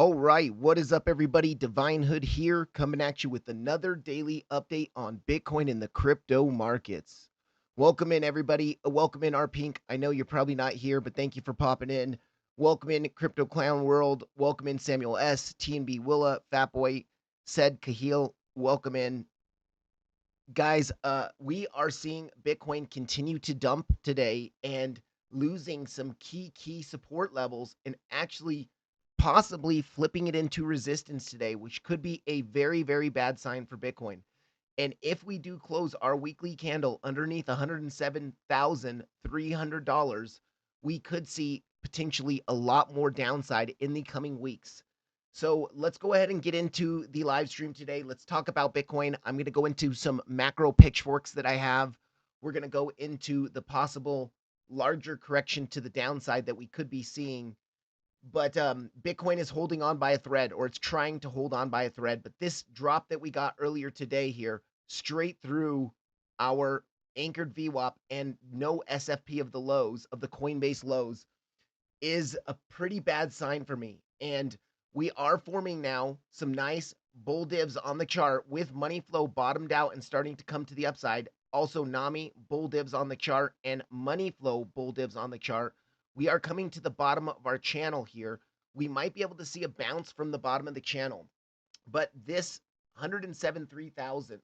All right, what is up, everybody? Divine Hood here, coming at you with another daily update on Bitcoin in the crypto markets. Welcome in, everybody. Welcome in, R Pink. I know you're probably not here, but thank you for popping in. Welcome in, Crypto Clown World. Welcome in, Samuel S, TNB Willa, Fatboy, Said Kahil. Welcome in, guys. We are seeing Bitcoin continue to dump today and losing some key support levels and actually possibly flipping it into resistance today, which could be a very bad sign for Bitcoin. And if we do close our weekly candle underneath $107,300, we could see potentially a lot more downside in the coming weeks. So let's go ahead and get into the live stream today. Let's talk about Bitcoin. I'm going to go into some macro pitchforks that I have. We're going to go into the possible larger correction to the downside that we could be seeing. But Bitcoin is holding on by a thread, or it's trying to hold on by a thread. But this drop that we got earlier today here, straight through our anchored VWAP and no SFP of the lows, of the Coinbase lows, is a pretty bad sign for me. And we are forming now some nice bull divs on the chart with money flow bottomed out and starting to come to the upside. Also, NAMI bull divs on the chart and money flow bull divs on the chart. We are coming to the bottom of our channel here. We might be able to see a bounce from the bottom of the channel, but this 107,300,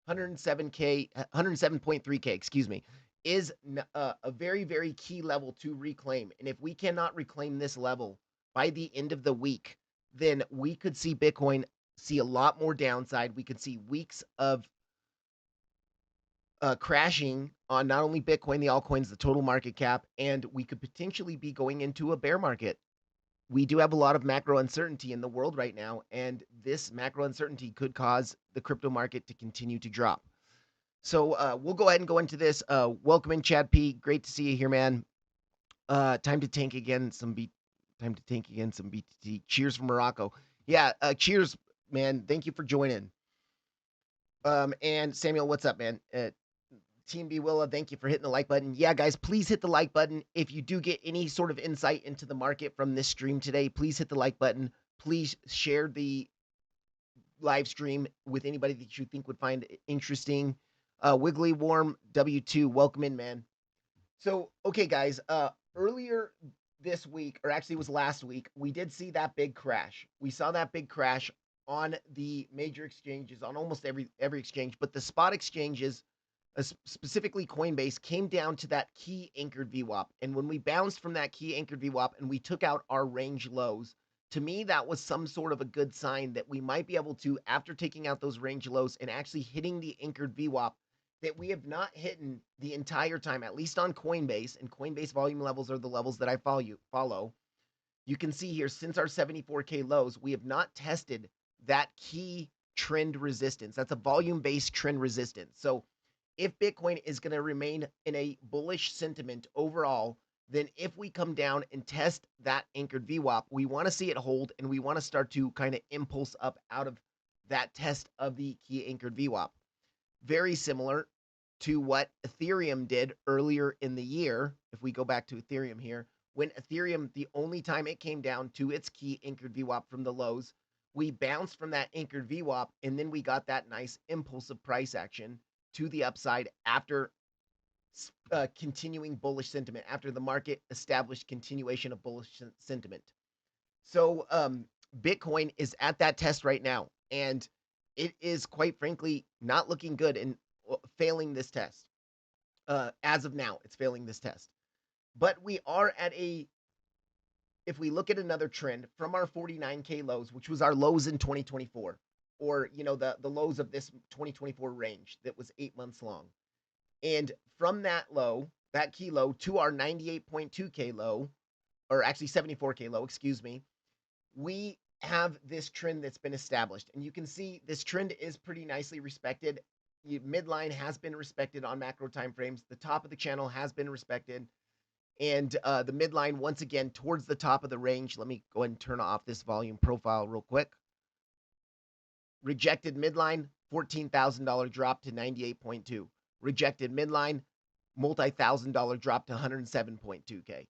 107K, 107.3K, excuse me, is a very key level to reclaim. And if we cannot reclaim this level by the end of the week, then we could see Bitcoin see a lot more downside. We could see weeks of crashing on not only Bitcoin, the altcoins, the total market cap, and we could potentially be going into a bear market. We do have a lot of macro uncertainty in the world right now, and this macro uncertainty could cause the crypto market to continue to drop. So we'll go ahead and go into this. Welcome in, Chad P. Great to see you here, man. Time to tank again some BTT. Cheers from Morocco. Yeah, cheers, man. Thank you for joining. And Samuel, what's up, man? Team B Willa, thank you for hitting the like button. Yeah, guys, please hit the like button. If you do get any sort of insight into the market from this stream today, please hit the like button. Please share the live stream with anybody that you think would find it interesting. Wiggly Warm W2, welcome in, man. So, okay, guys, earlier this week, or actually it was last week, we did see that big crash. We saw that big crash on the major exchanges, on almost every exchange, but the spot exchanges, specifically Coinbase, came down to that key anchored VWAP. And when we bounced from that key anchored VWAP and we took out our range lows, to me, that was some sort of a good sign that we might be able to, after taking out those range lows and actually hitting the anchored VWAP that we have not hidden the entire time, at least on Coinbase, and Coinbase volume levels are the levels that I follow. You can see here, since our 74K lows, we have not tested that key trend resistance. That's a volume-based trend resistance. So if Bitcoin is going to remain in a bullish sentiment overall, then if we come down and test that anchored VWAP, we want to see it hold, and we want to start to kind of impulse up out of that test of the key anchored VWAP. Very similar to what Ethereum did earlier in the year. If we go back to Ethereum here, when Ethereum, the only time it came down to its key anchored VWAP from the lows, we bounced from that anchored VWAP, and then we got that nice impulsive price action to the upside after continuing bullish sentiment, after the market established continuation of bullish sentiment. So Bitcoin is at that test right now, and it is quite frankly not looking good and failing this test. As of now, it's failing this test. But we are at a, if we look at another trend from our 49K lows, which was our lows in 2024, or the lows of this 2024 range that was 8 months long. And from that low, that key low, to our 98.2K low, or actually 74K low, excuse me, we have this trend that's been established. And you can see this trend is pretty nicely respected. Midline has been respected on macro timeframes. The top of the channel has been respected. And the midline, once again, towards the top of the range. Let me go ahead and turn off this volume profile real quick. Rejected midline, $14,000 drop to 98.2. Rejected midline, multi-$1,000 drop to 107.2K.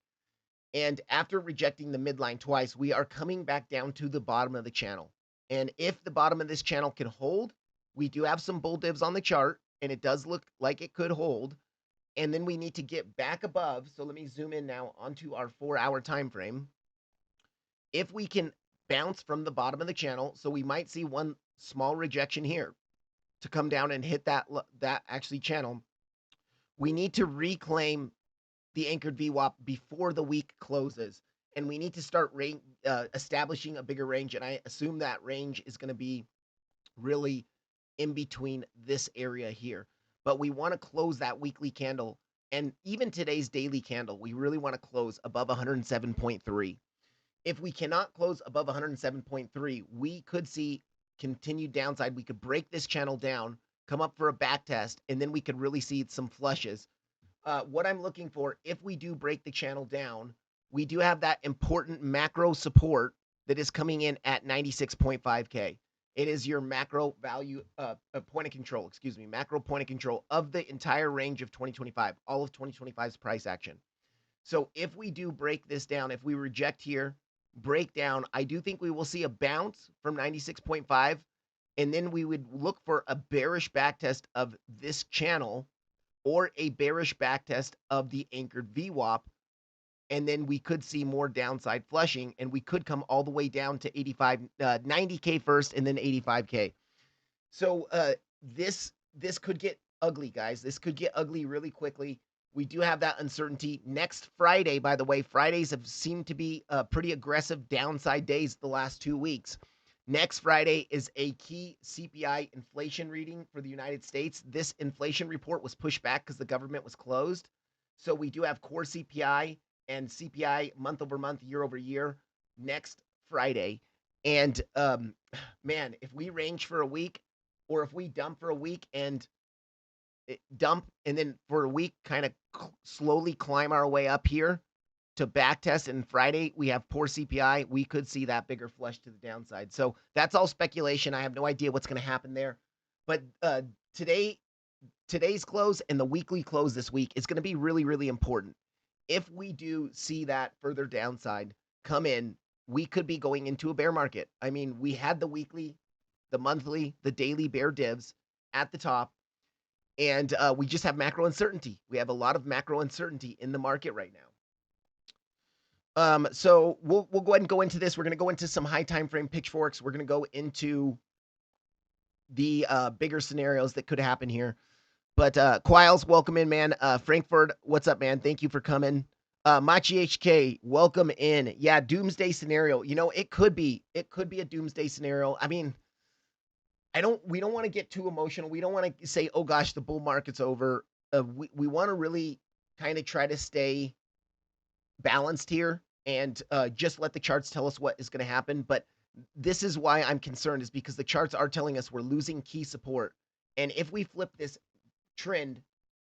And after rejecting the midline twice, we are coming back down to the bottom of the channel. And if the bottom of this channel can hold, we do have some bull divs on the chart, and it does look like it could hold. And then we need to get back above. So let me zoom in now onto our 4-hour time frame. If we can bounce from the bottom of the channel, so we might see one small rejection here to come down and hit that actually channel. We need to reclaim the anchored VWAP before the week closes, and we need to start establishing a bigger range. And I assume that range is going to be really in between this area here. But we want to close that weekly candle, and even today's daily candle, we really want to close above 107.3. If we cannot close above 107.3, we could see continued downside. We could break this channel down, come up for a back test, and then we could really see some flushes. What I'm looking for, if we do break the channel down, we do have that important macro support that is coming in at 96.5K. It is your macro value, point of control, macro point of control of the entire range of 2025, all of 2025's price action. So if we do break this down, if we reject here, break down, I do think we will see a bounce from 96.5, and then we would look for a bearish backtest of this channel or a bearish backtest of the anchored VWAP, and then we could see more downside flushing, and we could come all the way down to 90K first, and then 85K. So this could get ugly, guys. This could get ugly really quickly. We do have that uncertainty. Next Friday, by the way, Fridays have seemed to be pretty aggressive downside days the last 2 weeks. Next Friday is a key CPI inflation reading for the United States. This inflation report was pushed back because the government was closed. So we do have core CPI and CPI month over month, year over year next Friday. And man, if we range for a week, or if we dump for a week and dump, and then for a week kind of slowly climb our way up here to back test, and Friday we have poor CPI, we could see that bigger flush to the downside. So that's all speculation. I have no idea what's going to happen there. But today's close and the weekly close this week is going to be really, really important. If we do see that further downside come in, we could be going into a bear market. I mean, we had the weekly, the monthly, the daily bear divs at the top, and we just have macro uncertainty. We have a lot of macro uncertainty in the market right now. So we'll go ahead and go into this. We're going to go into some high time frame pitchforks. We're going to go into the bigger scenarios that could happen here. But Quiles, welcome in, man. Frankfurt, what's up, man? Thank you for coming. Machi HK, welcome in. Yeah, doomsday scenario. You know, it could be a doomsday scenario. I mean, we don't want to get too emotional. We don't want to say, oh gosh, the bull market's over. We want to really kind of try to stay balanced here and just let the charts tell us what is going to happen. But this is why I'm concerned, is because the charts are telling us we're losing key support. And if we flip this trend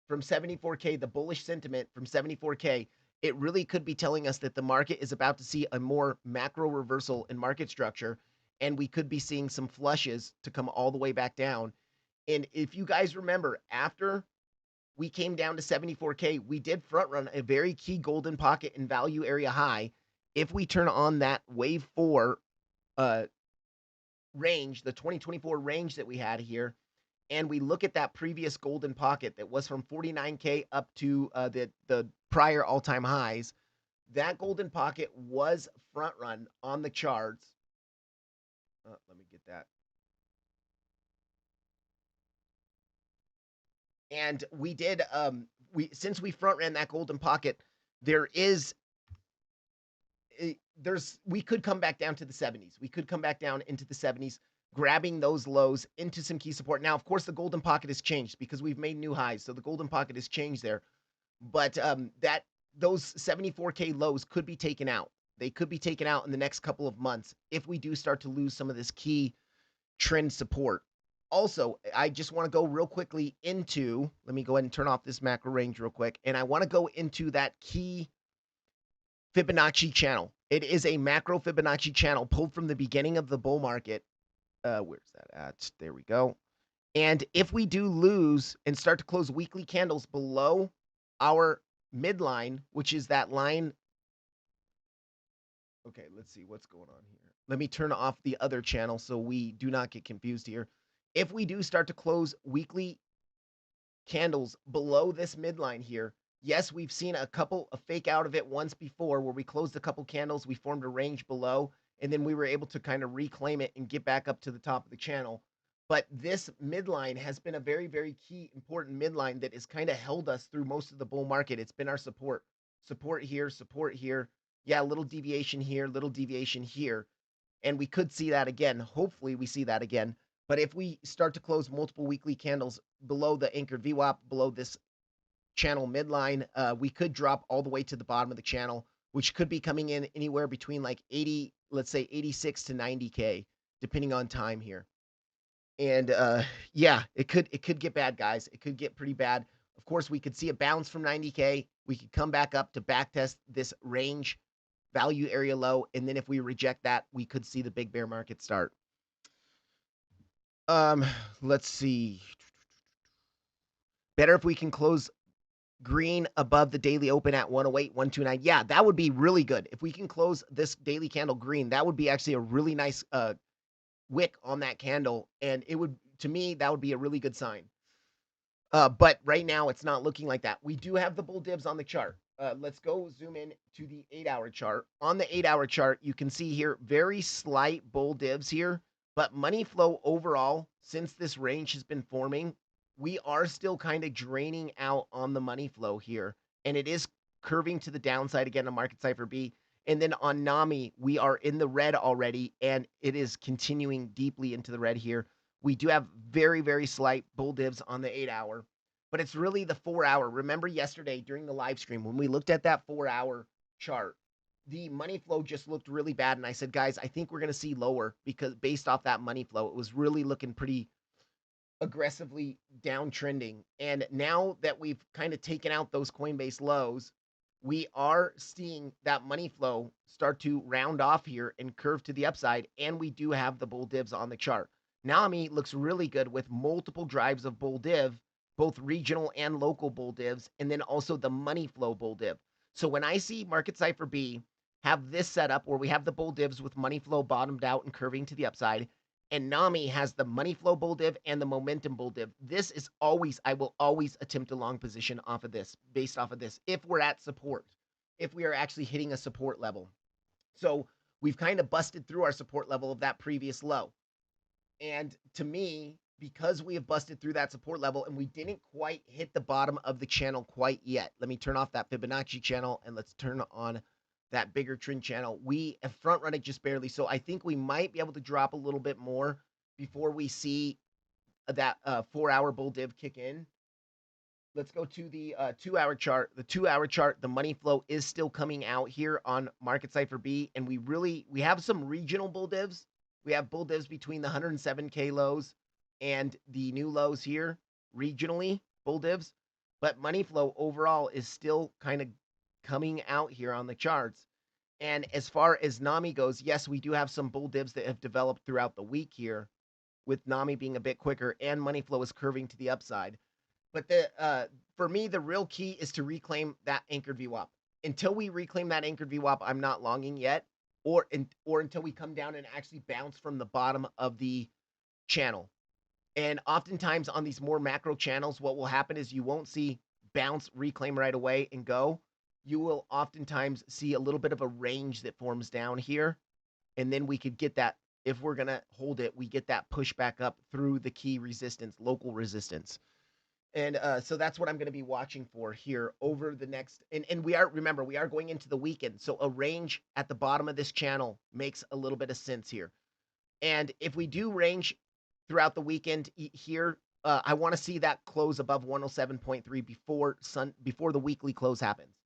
from 74K, the bullish sentiment from 74K, it really could be telling us that the market is about to see a more macro reversal in market structure, and we could be seeing some flushes to come all the way back down. And if you guys remember, after we came down to 74K, we did front run a very key golden pocket and value area high. If we turn on that wave 4 range, the 2024 range that we had here, and we look at that previous golden pocket that was from 49K up to the prior all-time highs, that golden pocket was front run on the charts. Let me get that. And we did, since we front ran that golden pocket, we could come back down to the 70s. We could come back down into the 70s, grabbing those lows into some key support. Now, of course, the golden pocket has changed because we've made new highs, so the golden pocket has changed there. But those 74K lows could be taken out. They could be taken out in the next couple of months if we do start to lose some of this key trend support. Also, I just want to go real quickly into, let me go ahead and turn off this macro range real quick, and I want to go into that key Fibonacci channel. It is a macro Fibonacci channel pulled from the beginning of the bull market. Where's that at? There we go. And if we do lose and start to close weekly candles below our midline, which is that line Okay, let's see what's going on here. Let me turn off the other channel so we do not get confused here. If we do start to close weekly candles below this midline here, yes, we've seen a fake out of it once before where we closed a couple candles, we formed a range below, and then we were able to kind of reclaim it and get back up to the top of the channel. But this midline has been a very, very key, important midline that has kind of held us through most of the bull market. It's been our support. Support here, support here. Yeah, a little deviation here, little deviation here. And we could see that again. Hopefully, we see that again. But if we start to close multiple weekly candles below the anchored VWAP, below this channel midline, we could drop all the way to the bottom of the channel, which could be coming in anywhere between like 80, let's say 86 to 90K, depending on time here. And yeah, it could get bad, guys. It could get pretty bad. Of course, we could see a bounce from 90K. We could come back up to back test this range value area low, and then if we reject that, we could see the big bear market start. Um, let's see. Better if we can close green above the daily open at 108, 129. Yeah, that would be really good. If we can close this daily candle green, that would be actually a really nice wick on that candle. And it would, to me, that would be a really good sign. But right now, it's not looking like that. We do have the bull dibs on the chart. Let's go zoom in to the 8-hour chart. On the 8-hour chart, you can see here very slight bull dibs here, but money flow overall, since this range has been forming, we are still kind of draining out on the money flow here, and it is curving to the downside again on Market Cipher B. And then on NAMI, we are in the red already, and it is continuing deeply into the red here. We do have very, very slight bull divs on the 8-hour, but it's really the 4-hour. Remember yesterday during the live stream when we looked at that 4-hour chart, the money flow just looked really bad. And I said, guys, I think we're going to see lower because based off that money flow, it was really looking pretty aggressively downtrending. And now that we've kind of taken out those Coinbase lows, we are seeing that money flow start to round off here and curve to the upside. And we do have the bull divs on the chart. NAMI looks really good with multiple drives of bull div, both regional and local bull divs, and then also the money flow bull div. So when I see Market Cipher B have this setup where we have the bull divs with money flow bottomed out and curving to the upside, and NAMI has the money flow bull div and the momentum bull div. This is always, I will always attempt a long position off of this, based off of this, if we're at support, if we are actually hitting a support level. So we've kind of busted through our support level of that previous low. And to me, because we have busted through that support level and we didn't quite hit the bottom of the channel quite yet. Let me turn off that Fibonacci channel and let's turn on that bigger trend channel. We have front run it just barely. So I think we might be able to drop a little bit more before we see that 4-hour bull div kick in. Let's go to the 2-hour chart. The 2-hour chart, the money flow is still coming out here on Market Cipher B. And we have some regional bull divs. We have bull divs between the 107K lows and the new lows here, regionally, bull divs. But money flow overall is still kind of coming out here on the charts. And as far as NAMI goes, yes, we do have some bull divs that have developed throughout the week here, with NAMI being a bit quicker and money flow is curving to the upside. But for me, the real key is to reclaim that anchored VWAP. Until we reclaim that anchored VWAP, I'm not longing yet, or until we come down and actually bounce from the bottom of the channel. And oftentimes on these more macro channels, what will happen is you won't see bounce, reclaim right away and go. You will oftentimes see a little bit of a range that forms down here. And then we could get that, if we're going to hold it, we get that push back up through the key resistance, local resistance. And so that's what I'm going to be watching for here over the next, and remember, we are going into the weekend. So a range at the bottom of this channel makes a little bit of sense here. And if we do range throughout the weekend here, I want to see that close above 107.3 before the weekly close happens.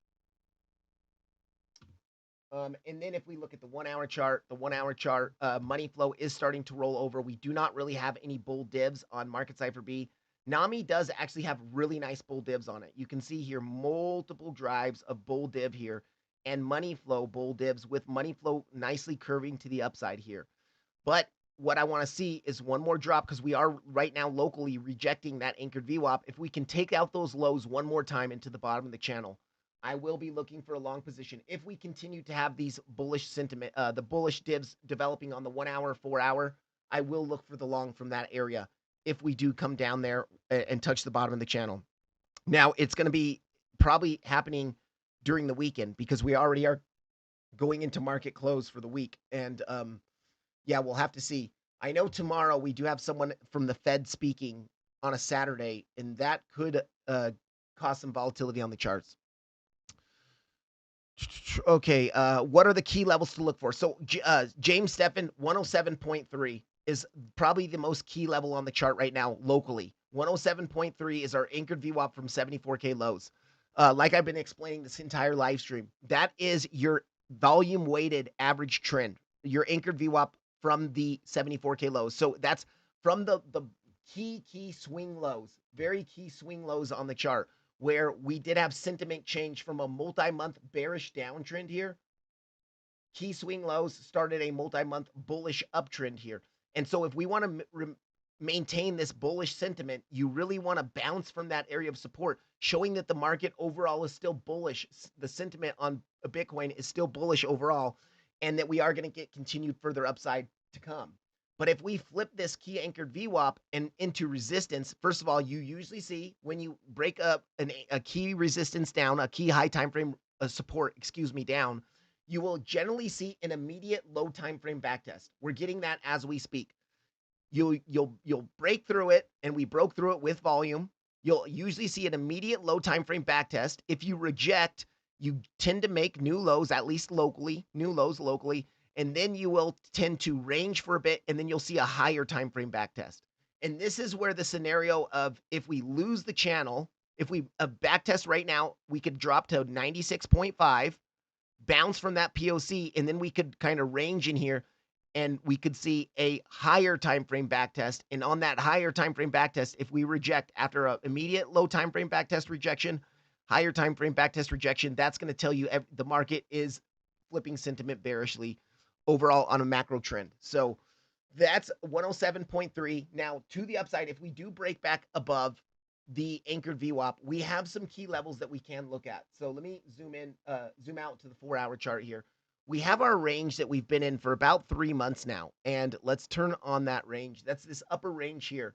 And then if we look at the 1-hour chart, money flow is starting to roll over. We do not really have any bull divs on Market Cipher B. NAMI does actually have really nice bull divs on it. You can see here multiple drives of bull div here and money flow bull divs with money flow nicely curving to the upside here. But what I want to see is one more drop because we are right now locally rejecting that anchored VWAP. If we can take out those lows one more time into the bottom of the channel, I will be looking for a long position. If we continue to have these bullish sentiment, the bullish divs developing on the 1 hour, 4 hour, I will look for the long from that area if we do come down there and touch the bottom of the channel. Now, it's going to be probably happening during the weekend because we already are going into market close for the week. And yeah, we'll have to see. I know tomorrow we do have someone from the Fed speaking on a Saturday, and that could cause some volatility on the charts. Okay, what are the key levels to look for? So James Steffen, 107.3 is probably the most key level on the chart right now locally. 107.3 is our anchored VWAP from 74K lows. Like I've been explaining this entire live stream, that is your volume weighted average trend, your anchored VWAP from the 74K lows. So that's from the key swing lows, very key swing lows on the chart, where we did have sentiment change from a multi-month bearish downtrend here. Key swing lows started a multi-month bullish uptrend here. And so if we want to maintain this bullish sentiment, you really want to bounce from that area of support, showing that the market overall is still bullish. The sentiment on Bitcoin is still bullish overall, and that we are going to get continued further upside to come. But if we flip this key anchored VWAP and into resistance, first of all, you usually see when you break up a key resistance down, a key high time frame support, down, you will generally see an immediate low time frame backtest. We're getting that as we speak. You'll break through it, and we broke through it with volume. You'll usually see an immediate low time frame backtest. If you reject, you tend to make new lows, at least locally, new lows locally, and then you will tend to range for a bit, and then you'll see a higher time frame backtest. And this is where the scenario of if we lose the channel, if we backtest right now, we could drop to 96.5, bounce from that POC, and then we could kind of range in here, and we could see a higher time frame backtest. And on that higher time frame backtest, if we reject after an immediate low time frame backtest rejection, higher time frame backtest rejection, that's going to tell you the market is flipping sentiment bearishly overall on a macro trend. So that's 107.3. Now to the upside, if we do break back above the anchored VWAP, we have some key levels that we can look at. So let me zoom out to the 4 hour chart here. We have our range that we've been in for about 3 months now. And let's turn on that range. That's this upper range here.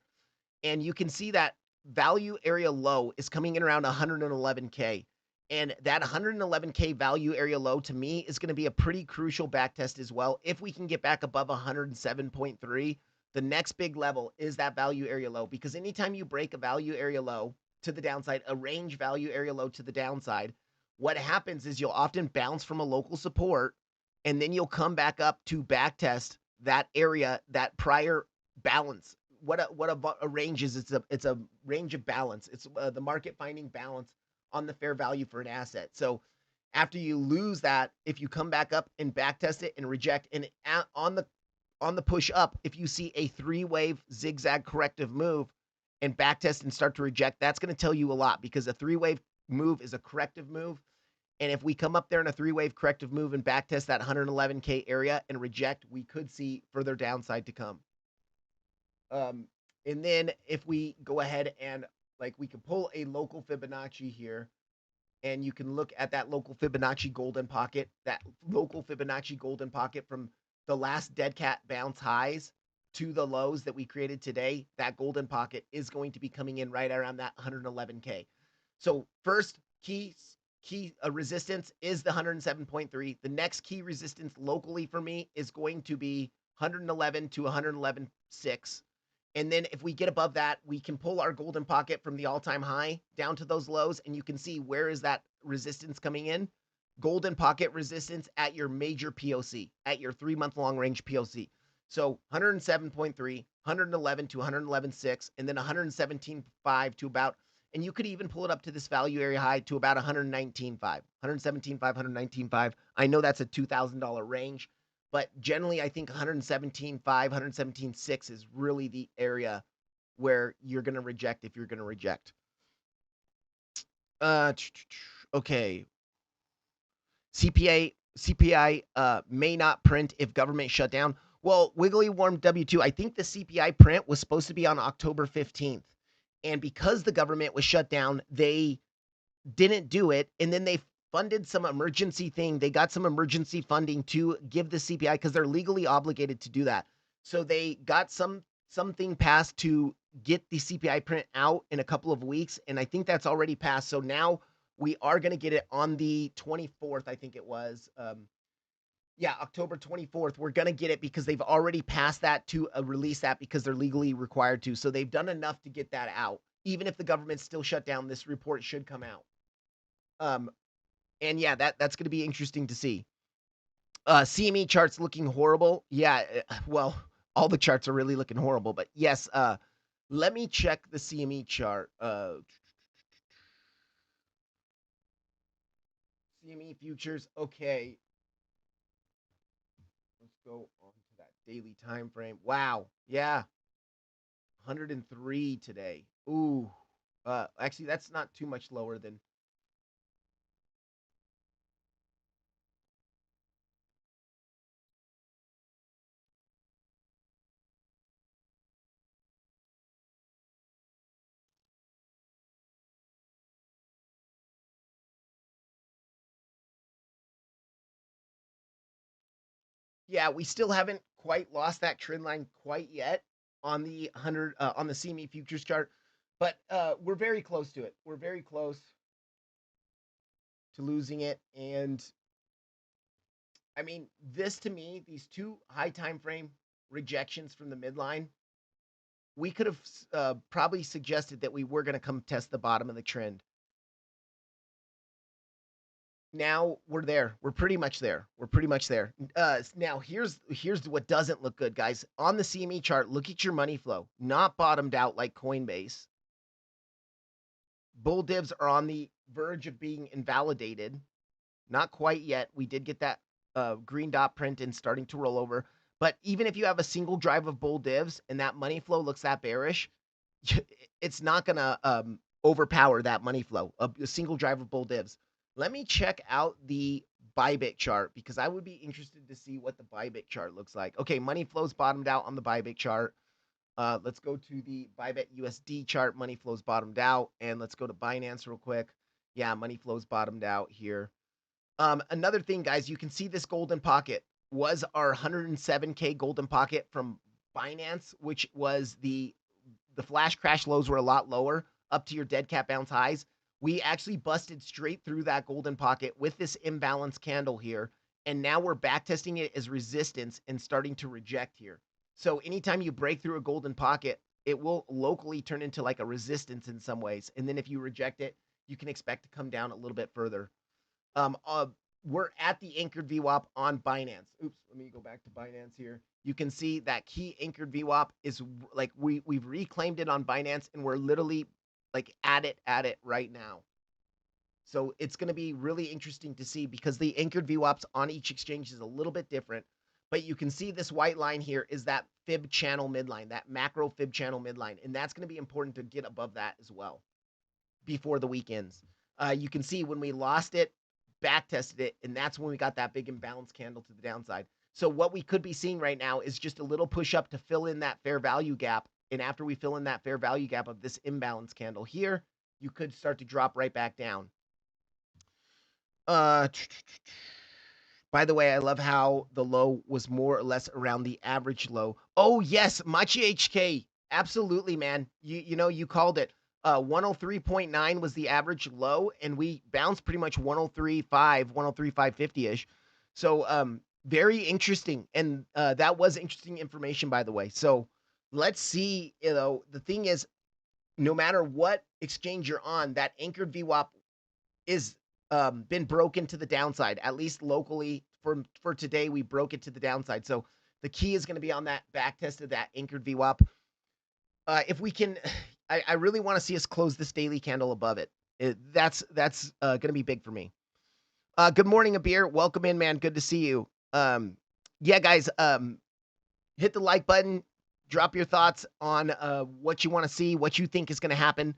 And you can see that value area low is coming in around 111K. And that 111K value area low to me is going to be a pretty crucial backtest as well. If we can get back above 107.3, the next big level is that value area low, because anytime you break a value area low to the downside, a range value area low to the downside, what happens is you'll often bounce from a local support, and then you'll come back up to backtest that area, that prior balance. What a range is? It's a range of balance. It's the market finding balance on the fair value for an asset. So after you lose that, if you come back up and backtest it and reject, and on the push up, if you see a 3-wave zigzag corrective move and backtest and start to reject, that's going to tell you a lot, because a 3-wave move is a corrective move. And if we come up there in a 3-wave corrective move and backtest that 111K area and reject, we could see further downside to come. And then if we go ahead and we can pull a local Fibonacci here, and you can look at that local Fibonacci golden pocket, from the last dead cat bounce highs to the lows that we created today. That golden pocket is going to be coming in right around that 111K. So first key resistance is the 107.3. The next key resistance locally for me is going to be 111 to 111.6. And then if we get above that, we can pull our golden pocket from the all-time high down to those lows, and you can see where is that resistance coming in. Golden pocket resistance at your major POC, at your 3-month long range POC. So 107.3, 111 to 111.6, and then 117.5 to about, and you could even pull it up to this value area high to about 119.5, 117.5, 119.5. I know that's a $2,000 range, but generally I think 117.5, 117.6 is really the area where you're going to reject if you're going to reject. Okay. CPI may not print if government shut down. Well, Wiggly Worm W2, I think the CPI print was supposed to be on October 15th. And because the government was shut down, they didn't do it. And then they funded some emergency thing. They got some emergency funding to give the CPI because they're legally obligated to do that. So they got something passed to get the CPI print out in a couple of weeks, and I think that's already passed. So now we are going to get it on the 24th, I think it was. Yeah, October 24th. We're going to get it because they've already passed that to release that because they're legally required to. So they've done enough to get that out. Even if the government's still shut down, this report should come out. Um, and yeah, that's going to be interesting to see. CME charts looking horrible. Yeah, well, all the charts are really looking horrible, but yes, let me check the CME chart. CME futures. Okay. Let's go on to that daily time frame. Wow. Yeah. 103 today. Ooh. Actually that's not too much lower than. Yeah, we still haven't quite lost that trend line quite yet on the 100 on the CME futures chart, but we're very close to it. We're very close to losing it, and I mean, this to me, these two high time frame rejections from the midline, we could have probably suggested that we were going to come test the bottom of the trend. Now we're there. We're pretty much there. We're pretty much there. Now here's what doesn't look good, guys. On the CME chart, look at your money flow. Not bottomed out like Coinbase. Bull divs are on the verge of being invalidated. Not quite yet. We did get that green dot print and starting to roll over. But even if you have a single drive of bull divs and that money flow looks that bearish, it's not going to overpower that money flow, a single drive of bull divs. Let me check out the Bybit chart because I would be interested to see what the Bybit chart looks like. Okay, money flows bottomed out on the Bybit chart. Let's go to the Bybit USD chart. Money flows bottomed out. And let's go to Binance real quick. Yeah, money flows bottomed out here. Another thing, guys, you can see this golden pocket was our 107K golden pocket from Binance, which was the flash crash lows were a lot lower up to your dead cat bounce highs. We actually busted straight through that golden pocket with this imbalance candle here. And now we're back testing it as resistance and starting to reject here. So anytime you break through a golden pocket, it will locally turn into like a resistance in some ways. And then if you reject it, you can expect to come down a little bit further. Um, uh, we're at the anchored VWAP on Binance. Oops, let me go back to Binance here. You can see that key anchored VWAP is like we've reclaimed it on Binance and we're literally like at it right now. So it's going to be really interesting to see because the anchored VWAPs on each exchange is a little bit different. But you can see this white line here is that fib channel midline, that macro fib channel midline. And that's going to be important to get above that as well before the weekends. You can see when we lost it, back tested it, and that's when we got that big imbalance candle to the downside. So what we could be seeing right now is just a little push up to fill in that fair value gap. And after we fill in that fair value gap of this imbalance candle here, you could start to drop right back down. Uh, by the way, I love how the low was more or less around the average low. Oh yes, Machi HK. Absolutely, man. You know, you called it. 103.9 was the average low, and we bounced pretty much 103.5, 103.550-ish. So very interesting. And that was interesting information, by the way. So let's see, you know, the thing is, no matter what exchange you're on, that anchored VWAP is been broken to the downside, at least locally. For today, we broke it to the downside. So the key is going to be on that back test of that anchored VWAP. If we can, I really want to see us close this daily candle above it. That's going to be big for me. Good morning, Abir. Welcome in, man. Good to see you. Yeah, guys, hit the like button. Drop your thoughts on what you want to see, what you think is going to happen.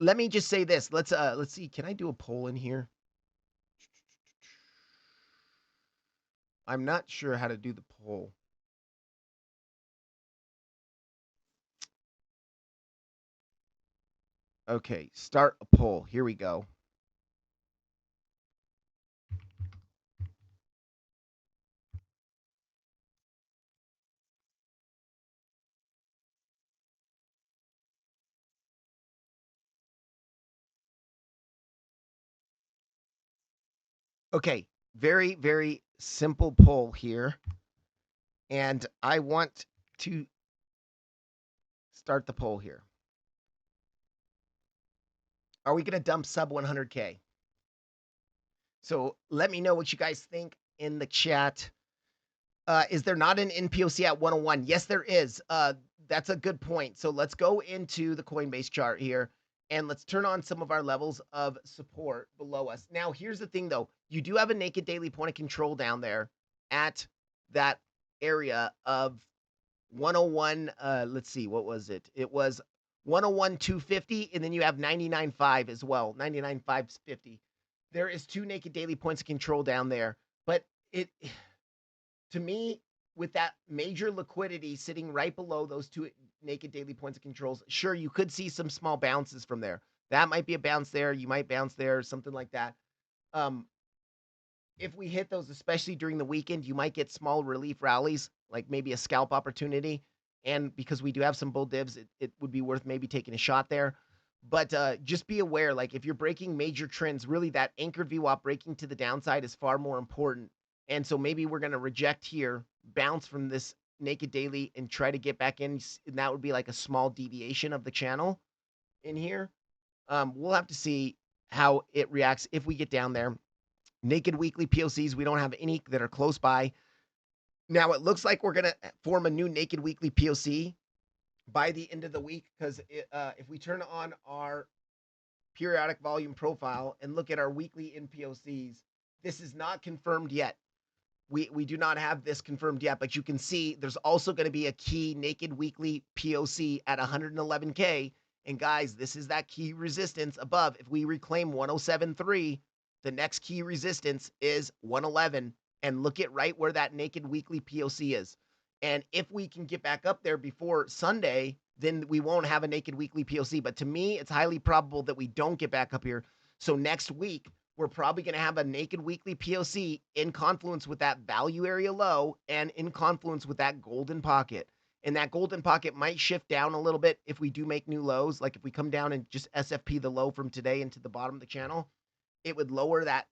Let me just say this. Let's see. Can I do a poll in here? I'm not sure how to do the poll. Okay, start a poll. Here we go. Okay, very, very simple poll here. And I want to start the poll here. Are we going to dump sub 100K? So let me know what you guys think in the chat. Is there not an NPOC at 101? Yes, there is. That's a good point. So let's go into the Coinbase chart here and let's turn on some of our levels of support below us. Now, here's the thing though. You do have a naked daily point of control down there at that area of 101. Let's see, what was it? It was 101 250, and then you have 99.5 as well. 99.550. There is two naked daily points of control down there, but it to me, with that major liquidity sitting right below those two naked daily points of controls, sure, you could see some small bounces from there. That might be a bounce there. You might bounce there, something like that. Um, if we hit those, especially during the weekend, you might get small relief rallies, like maybe a scalp opportunity. And because we do have some bull divs, it would be worth maybe taking a shot there. But just be aware, like if you're breaking major trends, really that anchored VWAP breaking to the downside is far more important. And so maybe we're going to reject here, bounce from this naked daily and try to get back in. And that would be like a small deviation of the channel in here. We'll have to see how it reacts if we get down there. Naked weekly POCs, we don't have any that are close by. Now it looks like we're going to form a new naked weekly POC by the end of the week because if we turn on our periodic volume profile and look at our weekly NPOCs, this is not confirmed yet. We do not have this confirmed yet, but you can see there's also going to be a key naked weekly POC at 111K. And guys, this is that key resistance above. If we reclaim 107.3, the next key resistance is 111. And look at right where that naked weekly POC is. And if we can get back up there before Sunday, then we won't have a naked weekly POC. But to me, it's highly probable that we don't get back up here. So next week, we're probably going to have a naked weekly POC in confluence with that value area low and in confluence with that golden pocket. And that golden pocket might shift down a little bit if we do make new lows. Like if we come down and just SFP the low from today into the bottom of the channel, it would lower that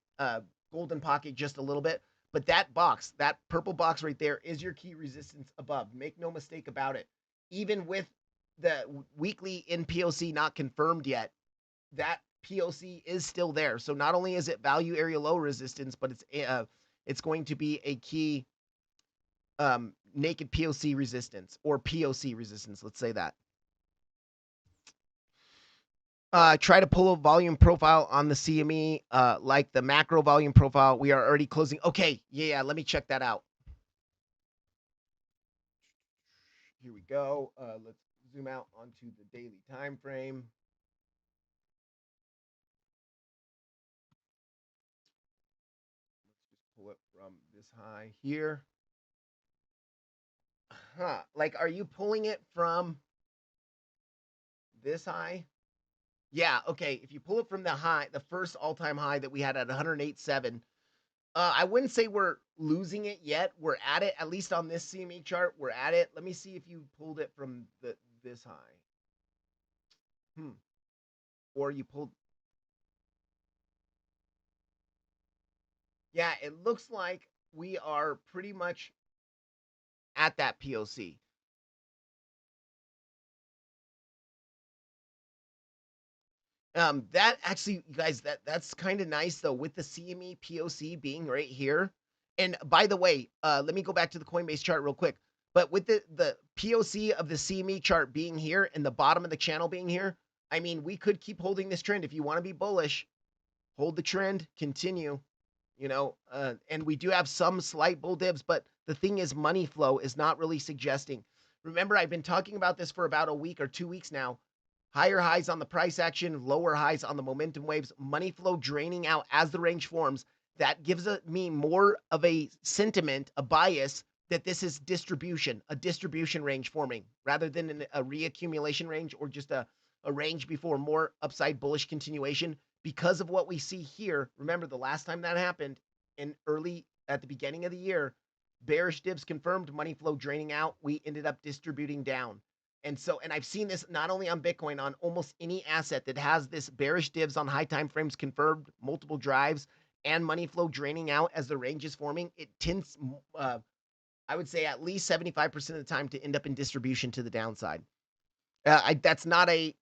golden pocket just a little bit. But that box, that purple box right there, is your key resistance above. Make no mistake about it. Even with the weekly NPOC not confirmed yet, that POC is still there. So not only is it value area low resistance, but it's going to be a key naked POC resistance or POC resistance. Let's say that. Try to pull a volume profile on the CME, like the macro volume profile. We are already closing. Okay, yeah, let me check that out. Here we go. Let's zoom out onto the daily time frame. Let's just pull it from this high here. Like, are you pulling it from this high? Yeah, okay. If you pull it from the high, the first all-time high that we had at 108.7, I wouldn't say we're losing it yet. We're at it, at least on this CME chart. We're at it. Let me see if you pulled it from this high. Or you pulled. Yeah, it looks like we are pretty much at that POC. That actually, you guys, that's kind of nice though, with the CME POC being right here. And by the way, let me go back to the Coinbase chart real quick. But with the POC of the CME chart being here and the bottom of the channel being here, I mean, we could keep holding this trend. If you want to be bullish, hold the trend, continue, and we do have some slight bull divs, but the thing is money flow is not really suggesting. Remember, I've been talking about this for about a week or 2 weeks now. Higher highs on the price action, lower highs on the momentum waves, money flow draining out as the range forms. That gives me more of a sentiment, a bias that this is a distribution range forming rather than a reaccumulation range or just a range before more upside bullish continuation because of what we see here. Remember, the last time that happened at the beginning of the year, bearish divs confirmed, money flow draining out. We ended up distributing down. And I've seen this not only on Bitcoin, on almost any asset that has this bearish divs on high time frames confirmed, multiple drives, and money flow draining out as the range is forming, it tends, I would say, at least 75% of the time to end up in distribution to the downside. That's not a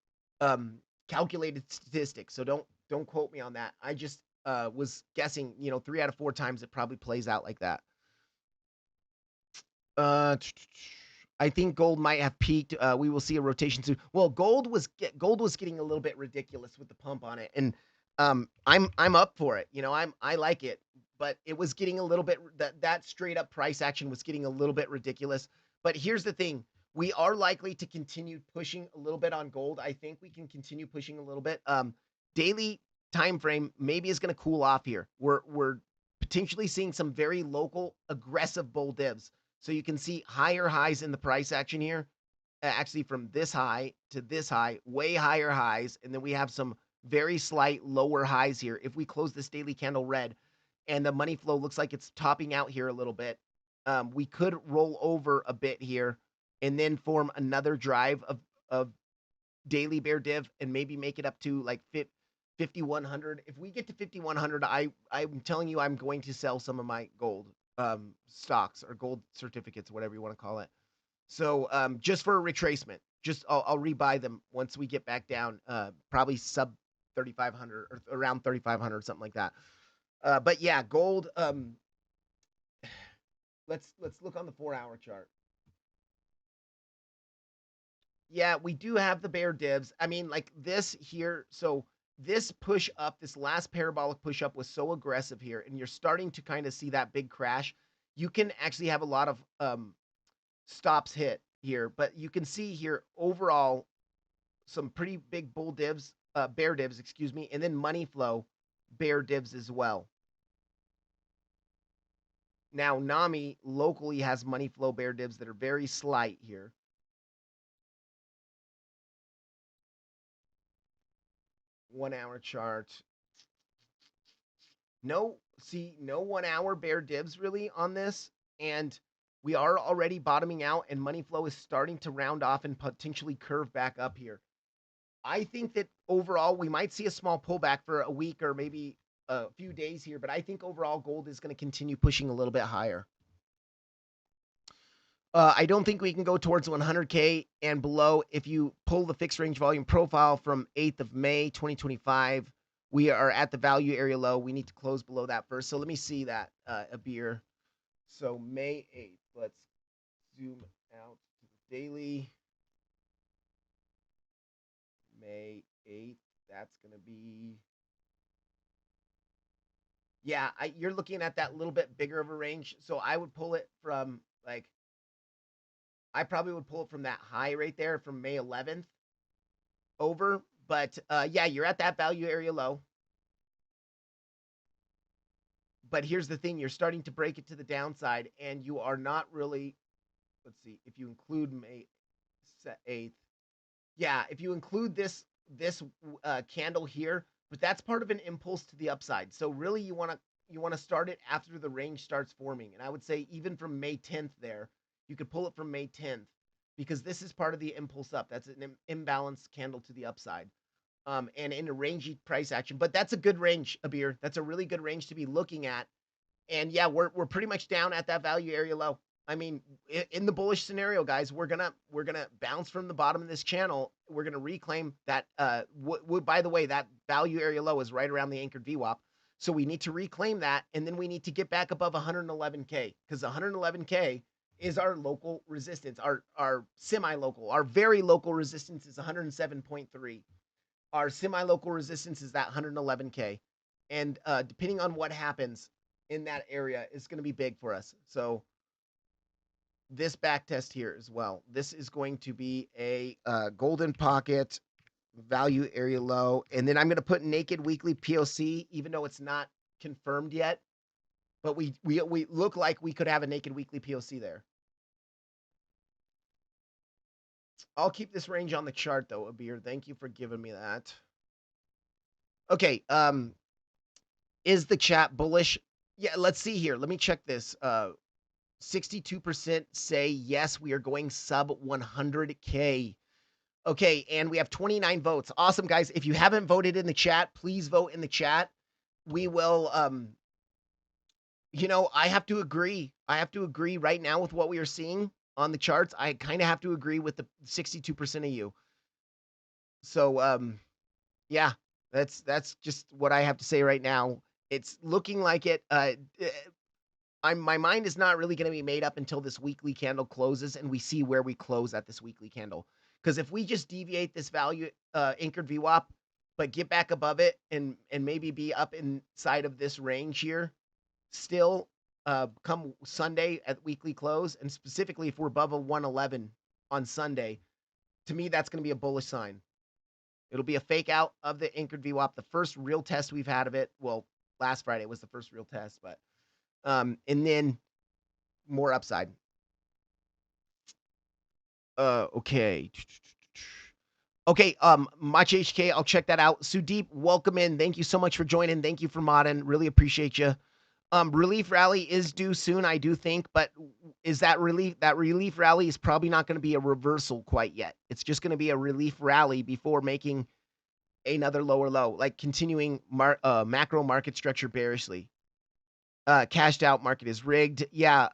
calculated statistic, so don't quote me on that. I just was guessing, 3 out of 4 times it probably plays out like that. Uh, I think gold might have peaked. We will see a rotation soon. Well, gold was getting a little bit ridiculous with the pump on it, and I'm up for it. I like it, but it was getting a little bit that straight up price action was getting a little bit ridiculous. But here's the thing: we are likely to continue pushing a little bit on gold. I think we can continue pushing a little bit. Daily time frame maybe is going to cool off here. We're potentially seeing some very local aggressive bull divs. So you can see higher highs in the price action here, actually from this high to this high, way higher highs. And then we have some very slight lower highs here. If we close this daily candle red and the money flow looks like it's topping out here a little bit, we could roll over a bit here and then form another drive of daily bear div and maybe make it up to like 5,100. If we get to 5,100, I'm telling you, I'm going to sell some of my gold stocks or gold certificates, whatever you want to call it. So just for a retracement, I'll rebuy them once we get back down, probably sub 3,500 or around 3,500, something like that. But yeah, gold. Let's look on the 4-hour chart. Yeah, we do have the bear divs. I mean, like this here. So this push up, this last parabolic push up was so aggressive here, and you're starting to kind of see that big crash. You can actually have a lot of stops hit here, but you can see here overall some pretty big bull divs, bear divs, excuse me, and then money flow bear divs as well. Now, NAMI locally has money flow bear divs that are very slight here. One-hour chart. No 1-hour bear divs really on this. And we are already bottoming out and money flow is starting to round off and potentially curve back up here. I think that overall we might see a small pullback for a week or maybe a few days here, but I think overall gold is going to continue pushing a little bit higher. I don't think we can go towards 100K and below. If you pull the fixed range volume profile from 8th of May, 2025, we are at the value area low. We need to close below that first. So let me see that, Abir. So May 8th, let's zoom out to the daily. May 8th, that's going to be, yeah, you're looking at that little bit bigger of a range. So I would pull it from like, I probably would pull it from that high right there from May 11th over. But yeah, you're at that value area low. But here's the thing, you're starting to break it to the downside and you are not really, let's see, if you include May 8th. Yeah, if you include this candle here, but that's part of an impulse to the upside. So really you want to start it after the range starts forming. And I would say even from May 10th there, you could pull it from May 10th because this is part of the impulse up. That's an imbalanced candle to the upside. And in a rangy price action. But that's a good range, Abir. That's a really good range to be looking at. And yeah, we're pretty much down at that value area low. I mean, in the bullish scenario, guys, we're gonna bounce from the bottom of this channel. We're gonna reclaim that. By the way, that value area low is right around the anchored VWAP. So we need to reclaim that, and then we need to get back above 111K because 111K is our local resistance, our semi-local, our very local resistance is 107.3. Our semi-local resistance is that 111K. And depending on what happens in that area, it's going to be big for us. So this back test here as well. This is going to be a golden pocket value area low. And then I'm going to put naked weekly POC, even though it's not confirmed yet. But we look like we could have a naked weekly POC there. I'll keep this range on the chart though, Abir. Thank you for giving me that. Okay, is the chat bullish? Yeah, let's see here. Let me check this. 62% say yes, we are going sub 100K. Okay, and we have 29 votes. Awesome, guys. If you haven't voted in the chat, please vote in the chat. We will I have to agree. I have to agree right now with what we are seeing on the charts. I kind of have to agree with the 62% of you. So, yeah, that's just what I have to say right now. It's looking like it. My mind is not really going to be made up until this weekly candle closes and we see where we close at this weekly candle. Because if we just deviate this value anchored VWAP, but get back above it and maybe be up inside of this range here, still come Sunday at weekly close, and specifically if we're above a 111 on Sunday, to me that's going to be a bullish sign. It'll be a fake out of the anchored VWAP, the first real test we've had of it. Well, last Friday was the first real test, but and then more upside. Okay. Okay, Mach HK, I'll check that out. Sudeep, welcome in. Thank you so much for joining. Thank you for modding. Really appreciate you. Relief rally is due soon, I do think, but is that relief rally is probably not going to be a reversal quite yet. It's just going to be a relief rally before making another lower low, like continuing macro market structure bearishly. Cashed out market is rigged. Yeah,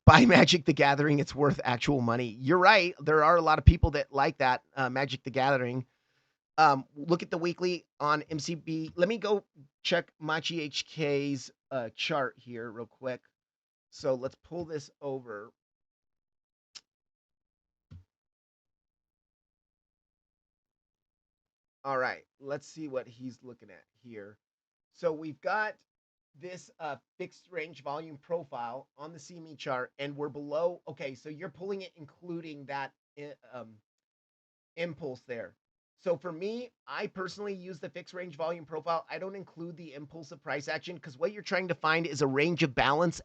buy Magic the Gathering, it's worth actual money. You're right. There are a lot of people that like that Magic the Gathering. Look at the weekly on MCB. Let me go check Machi HK's chart here real quick. So let's pull this over. All right, let's see what he's looking at here. So we've got this fixed range volume profile on the CME chart, and we're below. Okay, so you're pulling it, including that impulse there. So for me, I personally use the fixed range volume profile. I don't include the impulsive price action because what you're trying to find is a range of balance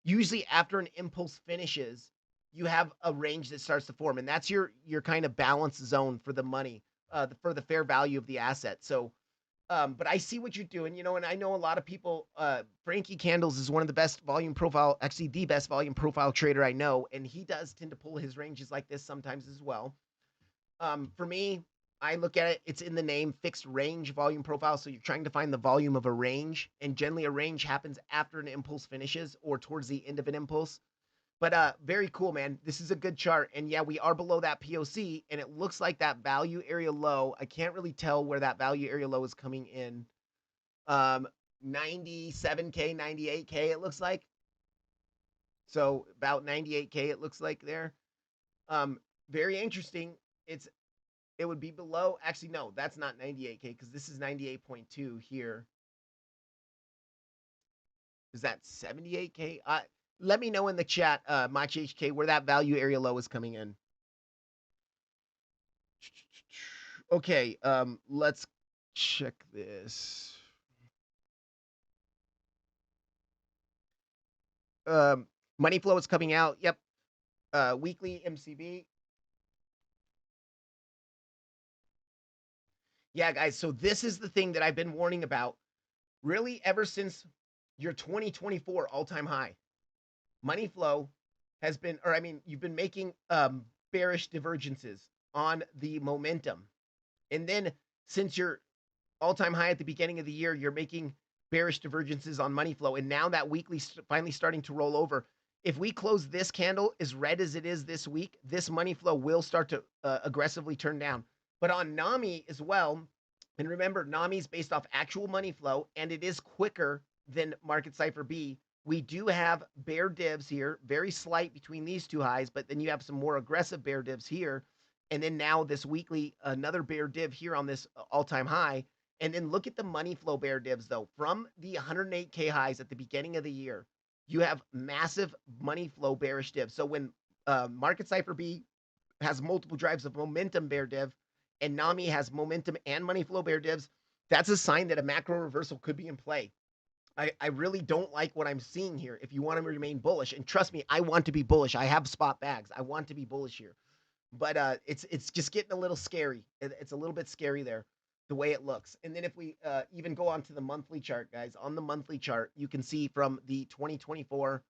usually after an impulse finishes, you have a range that starts to form, and that's your kind of balance zone for the money, for the fair value of the asset. So, but I see what you're doing, and I know a lot of people. Frankie Candles is one of the best volume profile, actually the best volume profile trader I know, and he does tend to pull his ranges like this sometimes as well. For me, I look at it, it's in the name fixed range volume profile. So you're trying to find the volume of a range. And generally, a range happens after an impulse finishes or towards the end of an impulse. But very cool, man. This is a good chart. And yeah, we are below that POC. And it looks like that value area low. I can't really tell where that value area low is coming in. 97K, 98K, it looks like. So about 98K, it looks like there. Very interesting. It would be below. Actually, no, that's not 98K because this is 98.2 here. Is that 78K? Let me know in the chat, Mach HK, where that value area low is coming in. Okay, let's check this. Money flow is coming out. Yep. Weekly MCB. Yeah, guys. So this is the thing that I've been warning about really ever since your 2024 all-time high. Money flow has been, or I mean, you've been making bearish divergences on the momentum. And then since your all-time high at the beginning of the year, you're making bearish divergences on money flow. And now that weekly finally starting to roll over. If we close this candle as red as it is this week, this money flow will start to aggressively turn down. But on NAMI as well, and remember, NAMI is based off actual money flow, and it is quicker than Market Cipher B. We do have bear divs here, very slight between these two highs, but then you have some more aggressive bear divs here. And then now this weekly, another bear div here on this all-time high. And then look at the money flow bear divs though. From the 108K highs at the beginning of the year, you have massive money flow bearish divs. So when Market Cipher B has multiple drives of momentum bear div, and NAMI has momentum and money flow bear divs, that's a sign that a macro reversal could be in play. I really don't like what I'm seeing here. If you want to remain bullish, and trust me, I want to be bullish. I have spot bags. I want to be bullish here, but it's just getting a little scary. It's a little bit scary there, the way it looks. And then if we even go on to the monthly chart, guys, on the monthly chart, you can see from the 2024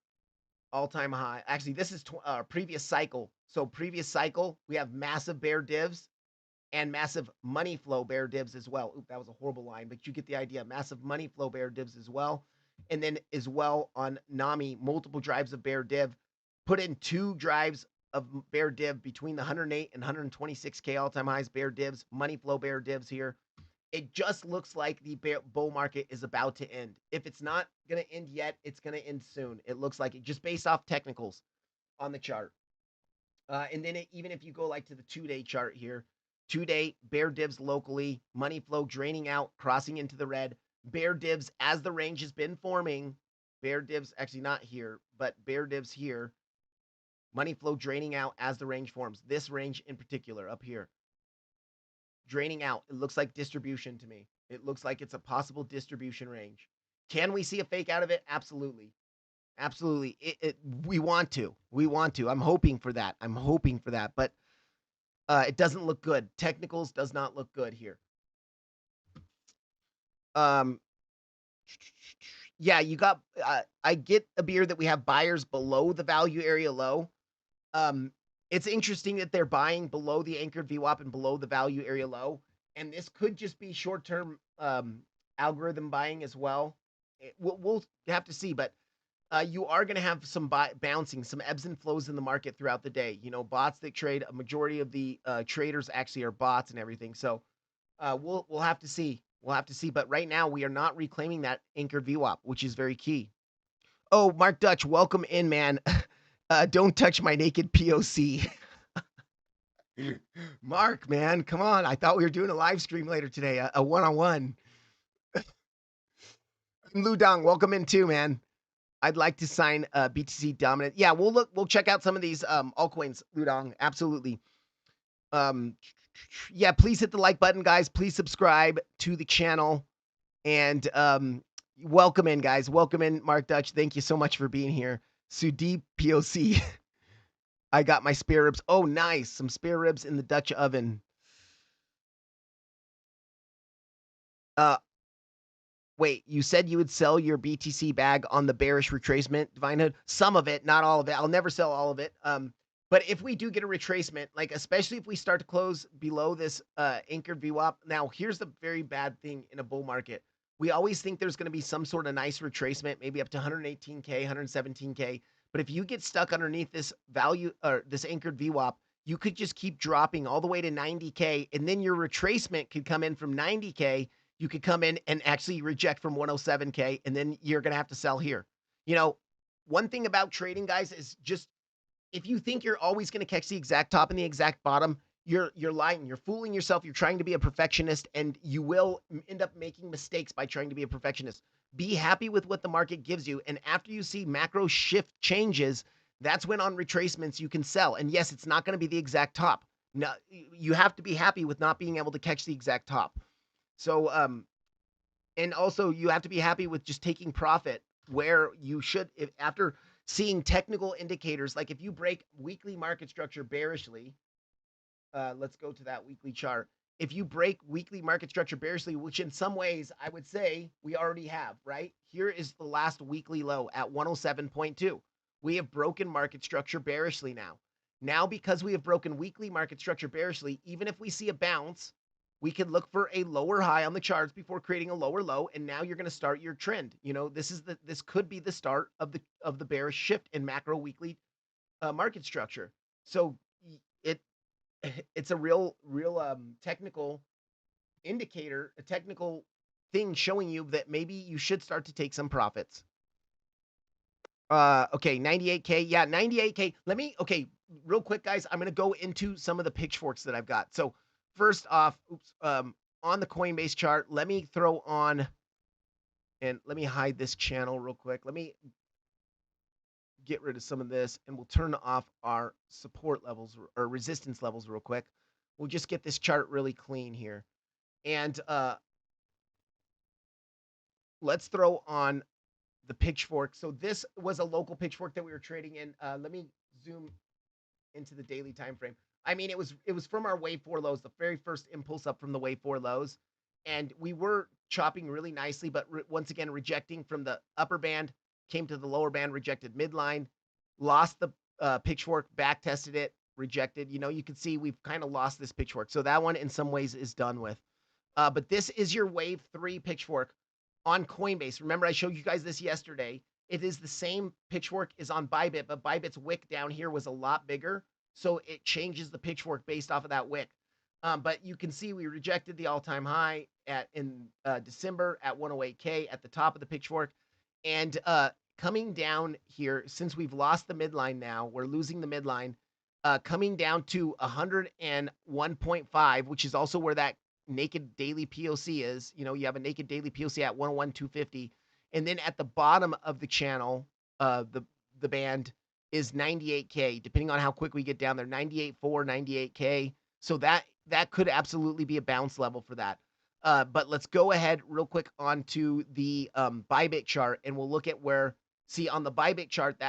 all-time high. Actually, this is previous cycle. So previous cycle, we have massive bear divs and massive money flow bear divs as well. Oop, that was a horrible line, but you get the idea. Massive money flow bear divs as well. And then as well on NAMI, multiple drives of bear div. Put in 2 drives of bear div between the 108 and 126K all-time highs bear divs, money flow bear divs here. It just looks like the bull market is about to end. If it's not going to end yet, it's going to end soon. It looks like it, just based off technicals on the chart. And then even if you go like to the 2-day chart here, 2-day bear divs locally, money flow draining out, crossing into the red. Bear divs as the range has been forming. Bear divs actually not here, but bear divs here. Money flow draining out as the range forms. This range in particular up here. Draining out. It looks like distribution to me. It looks like it's a possible distribution range. Can we see a fake out of it? Absolutely. Absolutely. We want to. We want to. I'm hoping for that. I'm hoping for that. But it doesn't look good. Technicals does not look good here. Yeah, you got. I get a beer that we have buyers below the value area low. It's interesting that they're buying below the anchored VWAP and below the value area low, and this could just be short-term algorithm buying as well. We'll have to see, but you are going to have some bouncing, some ebbs and flows in the market throughout the day. You know, bots that trade. A majority of the traders actually are bots and everything. So we'll have to see. We'll have to see. But right now, we are not reclaiming that anchored VWAP, which is very key. Oh, Mark Dutch, welcome in, man. Don't touch my naked POC. Mark, man, come on. I thought we were doing a live stream later today, a one-on-one. Lu Dong, welcome in too, man. I'd like to sign BTC dominant. Yeah, we'll check out some of these altcoins, Lu Dong. Absolutely. Yeah, please hit the like button, guys. Please subscribe to the channel. And welcome in, guys. Welcome in, Mark Dutch. Thank you so much for being here. Sudeep POC. I got my spare ribs. Oh, nice. Some spare ribs in the Dutch oven. Wait, you said you would sell your BTC bag on the bearish retracement, Divine Hood? Some of it, not all of it. I'll never sell all of it. But if we do get a retracement, like especially if we start to close below this anchored VWAP. Now, here's the very bad thing in a bull market. We always think there's going to be some sort of nice retracement, maybe up to 118K, 117K. But if you get stuck underneath this value or this anchored VWAP, you could just keep dropping all the way to 90K, and then your retracement could come in from 90K. You could come in and actually reject from 107K, and then you're going to have to sell here. You know, one thing about trading, guys, is just if you think you're always going to catch the exact top and the exact bottom, you're lying. You're fooling yourself. You're trying to be a perfectionist, and you will end up making mistakes by trying to be a perfectionist. Be happy with what the market gives you, and after you see macro shift changes, that's when on retracements you can sell. And yes, it's not going to be the exact top. No, you have to be happy with not being able to catch the exact top. So, and also you have to be happy with just taking profit where you should, if after seeing technical indicators, like if you break weekly market structure bearishly, let's go to that weekly chart. If you break weekly market structure bearishly, which in some ways I would say we already have, right? Here is the last weekly low at 107.2. We have broken market structure bearishly now. Now, because we have broken weekly market structure bearishly, even if we see a bounce, we can look for a lower high on the charts before creating a lower low, and now you're going to start your trend. You know, this could be the start of the bearish shift in macro weekly market structure. So it's a real technical indicator, a technical thing showing you that maybe you should start to take some profits. Okay, 98K. Yeah, 98K. Okay, real quick, guys. I'm going to go into some of the pitchforks that I've got. So first off, on the Coinbase chart, let me throw on, and let me hide this channel real quick. Let me get rid of some of this, and we'll turn off our support levels or resistance levels real quick. We'll just get this chart really clean here. And let's throw on the pitchfork. So this was a local pitchfork that we were trading in. Let me zoom into the daily time frame. I mean, it was from our wave 4 lows, the very first impulse up from the wave 4 lows. And we were chopping really nicely, but once again, rejecting from the upper band, came to the lower band, rejected midline, lost the pitchfork, back tested it, rejected. You know, you can see we've kind of lost this pitchfork. So that one in some ways is done with. But this is your wave 3 pitchfork. on Coinbase. Remember, I showed you guys this yesterday. It is the same pitchfork as on Bybit, but Bybit's wick down here was a lot bigger. So it changes the pitchfork based off of that wick. But you can see we rejected the all-time high in December at 108K at the top of the pitchfork. And coming down here, since we've lost the midline now, we're losing the midline, coming down to 101.5, which is also where that naked daily POC is. You know, you have a naked daily POC at 101,250. And then at the bottom of the channel, the band is 98K, depending on how quick we get down there, 98.4, 98K. So that could absolutely be a bounce level for that. But let's go ahead real quick onto the Bybit chart, and we'll look at where, see on the Bybit chart,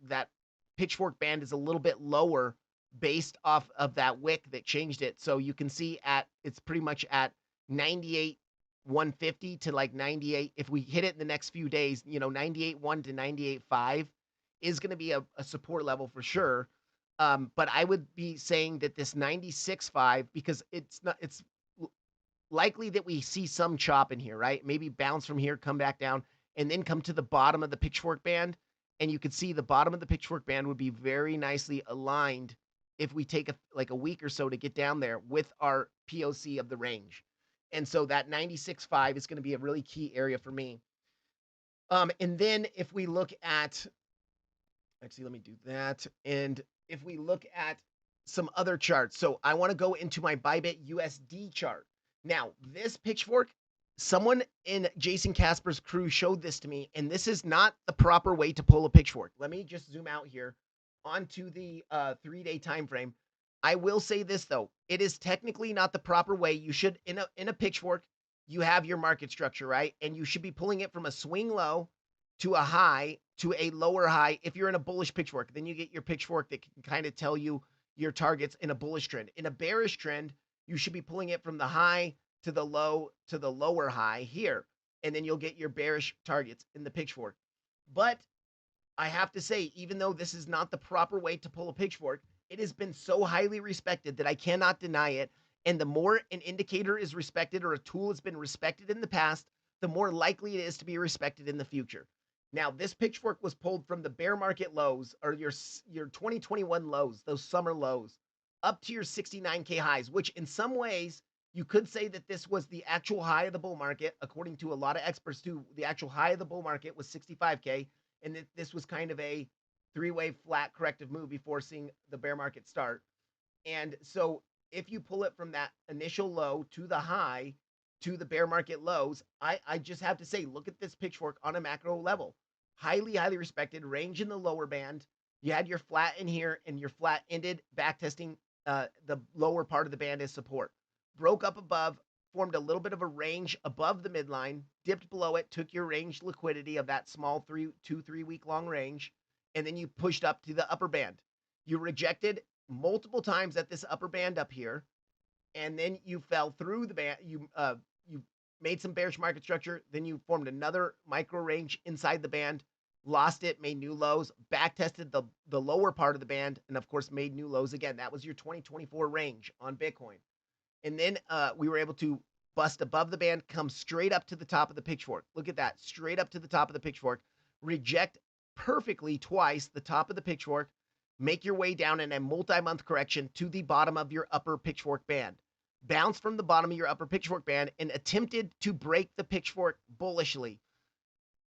that pitchfork band is a little bit lower based off of that wick that changed it. So you can see it's pretty much at 98.150 to like 98. If we hit it in the next few days, 98.1 to 98.5 is going to be a support level for sure. But I would be saying that this 96.5, because it's likely that we see some chop in here, right? Maybe bounce from here, come back down, and then come to the bottom of the pitchfork band. And you could see the bottom of the pitchfork band would be very nicely aligned if we take a week or so to get down there with our POC of the range. And so that 96.5 is going to be a really key area for me. And then if we look at, actually, let me do that. And if we look at some other charts, so I want to go into my Bybit USD chart. Now, this pitchfork, someone in Jason Casper's crew showed this to me, and this is not the proper way to pull a pitchfork. Let me just zoom out here onto the 3-day time frame. I will say this though, it is technically not the proper way. You should, in a pitchfork, you have your market structure, right? And you should be pulling it from a swing low to a high to a lower high. If you're in a bullish pitchfork, then you get your pitchfork that can kind of tell you your targets in a bullish trend. In a bearish trend, you should be pulling it from the high to the low to the lower high here, and then you'll get your bearish targets in the pitchfork. But I have to say, even though this is not the proper way to pull a pitchfork, it has been so highly respected that I cannot deny it. And the more an indicator is respected or a tool has been respected in the past, the more likely it is to be respected in the future. Now, this pitchfork was pulled from the bear market lows, or your 2021 lows, those summer lows, up to your 69K highs, which in some ways you could say that this was the actual high of the bull market. According to a lot of experts too, the actual high of the bull market was 65K, and this was kind of a three-way flat corrective move before seeing the bear market start. And so if you pull it from that initial low to the high to the bear market lows, I just have to say, look at this pitchfork on a macro level. Highly, highly respected, range in the lower band. You had your flat in here, and your flat ended backtesting the lower part of the band as support. Broke up above, formed a little bit of a range above the midline, dipped below it, took your range liquidity of that small 3 week long range, and then you pushed up to the upper band. You rejected multiple times at this upper band up here, and then you fell through the band. You made some bearish market structure, then you formed another micro range inside the band, lost it, made new lows, back tested the lower part of the band, and of course made new lows again. That was your 2024 range on Bitcoin. And then we were able to bust above the band, come straight up to the top of the pitchfork. Look at that, straight up to the top of the pitchfork, reject perfectly twice the top of the pitchfork, make your way down in a multi-month correction to the bottom of your upper pitchfork band. Bounce from the bottom of your upper pitchfork band and attempted to break the pitchfork bullishly.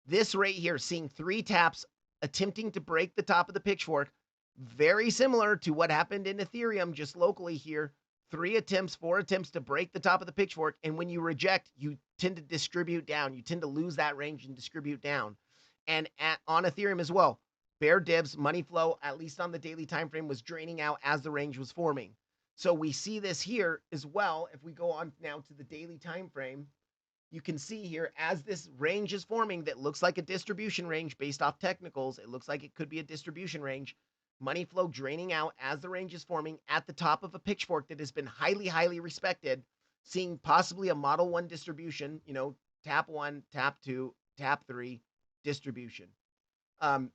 This right here, seeing 3 taps, attempting to break the top of the pitchfork, very similar to what happened in Ethereum just locally here. 4 attempts to break the top of the pitchfork. And when you reject, you tend to distribute down. You tend to lose that range and distribute down. And on Ethereum as well, bear divs, money flow, at least on the daily time frame, was draining out as the range was forming. So we see this here as well. If we go on now to the daily time frame, you can see here as this range is forming that looks like a distribution range based off technicals. It looks like it could be a distribution range. Money flow draining out as the range is forming at the top of a pitchfork that has been highly, highly respected, seeing possibly a Model 1 distribution, tap 1, tap 2, tap 3 distribution. And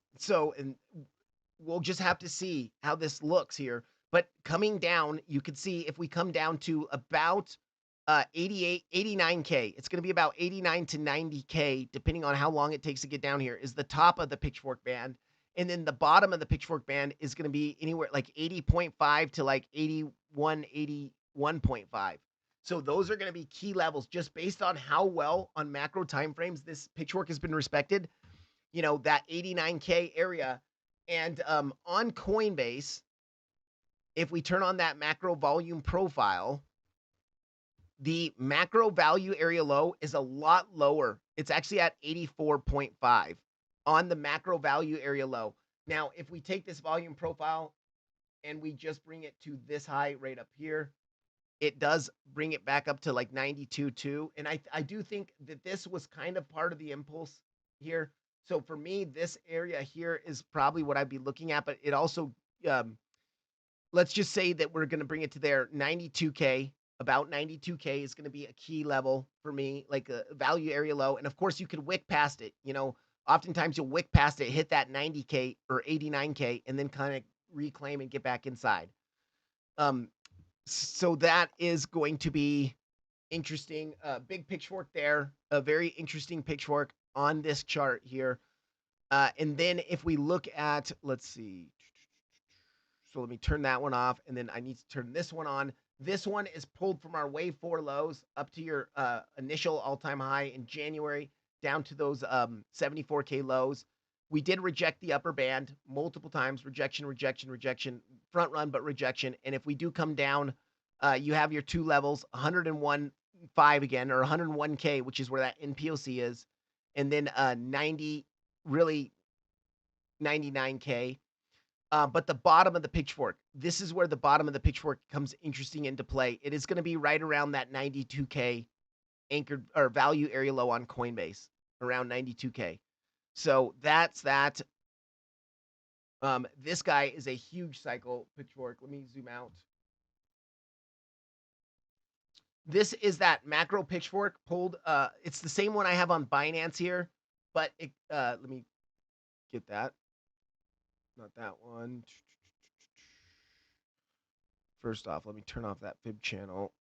we'll just have to see how this looks here. But coming down, you can see if we come down to about 88, 89K. It's going to be about 89 to 90K, depending on how long it takes to get down here, is the top of the pitchfork band. And then the bottom of the pitchfork band is going to be anywhere like 80.5 to like 81, 81.5. So those are going to be key levels just based on how well on macro timeframes this pitchfork has been respected. You know, that 89K area. And on Coinbase, if we turn on that macro volume profile, the macro value area low is a lot lower. It's actually at 84.5 on the macro value area low. Now, if we take this volume profile and we just bring it to this high right up here, it does bring it back up to like 92.2. And I do think that this was kind of part of the impulse here. So for me, this area here is probably what I'd be looking at, but it also, let's just say that we're going to bring it to there. 92K, about 92K is going to be a key level for me, like a value area low. And of course, you could wick past it. You know, oftentimes you'll wick past it, hit that 90K or 89K, and then kind of reclaim and get back inside. So that is going to be interesting. Big pitchfork there, a very interesting pitchfork on this chart here. And then if we look at, let's see. So let me turn that one off, and then I need to turn this one on. This one is pulled from our wave 4 lows up to your initial all-time high in January, down to those 74K lows. We did reject the upper band multiple times. Rejection, rejection, rejection. Front run, but rejection. And if we do come down, you have your two levels, 101.5 again, or 101K, which is where that NPOC is. And then 90, really 99K. But the bottom of the pitchfork, this is where the bottom of the pitchfork comes interesting into play. It is going to be right around that 92K anchored or value area low on Coinbase, around 92K. So that's that. This guy is a huge cycle pitchfork. Let me zoom out. This is that macro pitchfork pulled. It's the same one I have on Binance here, but it, let me get that. Not that one. First off, let me turn off that fib channel.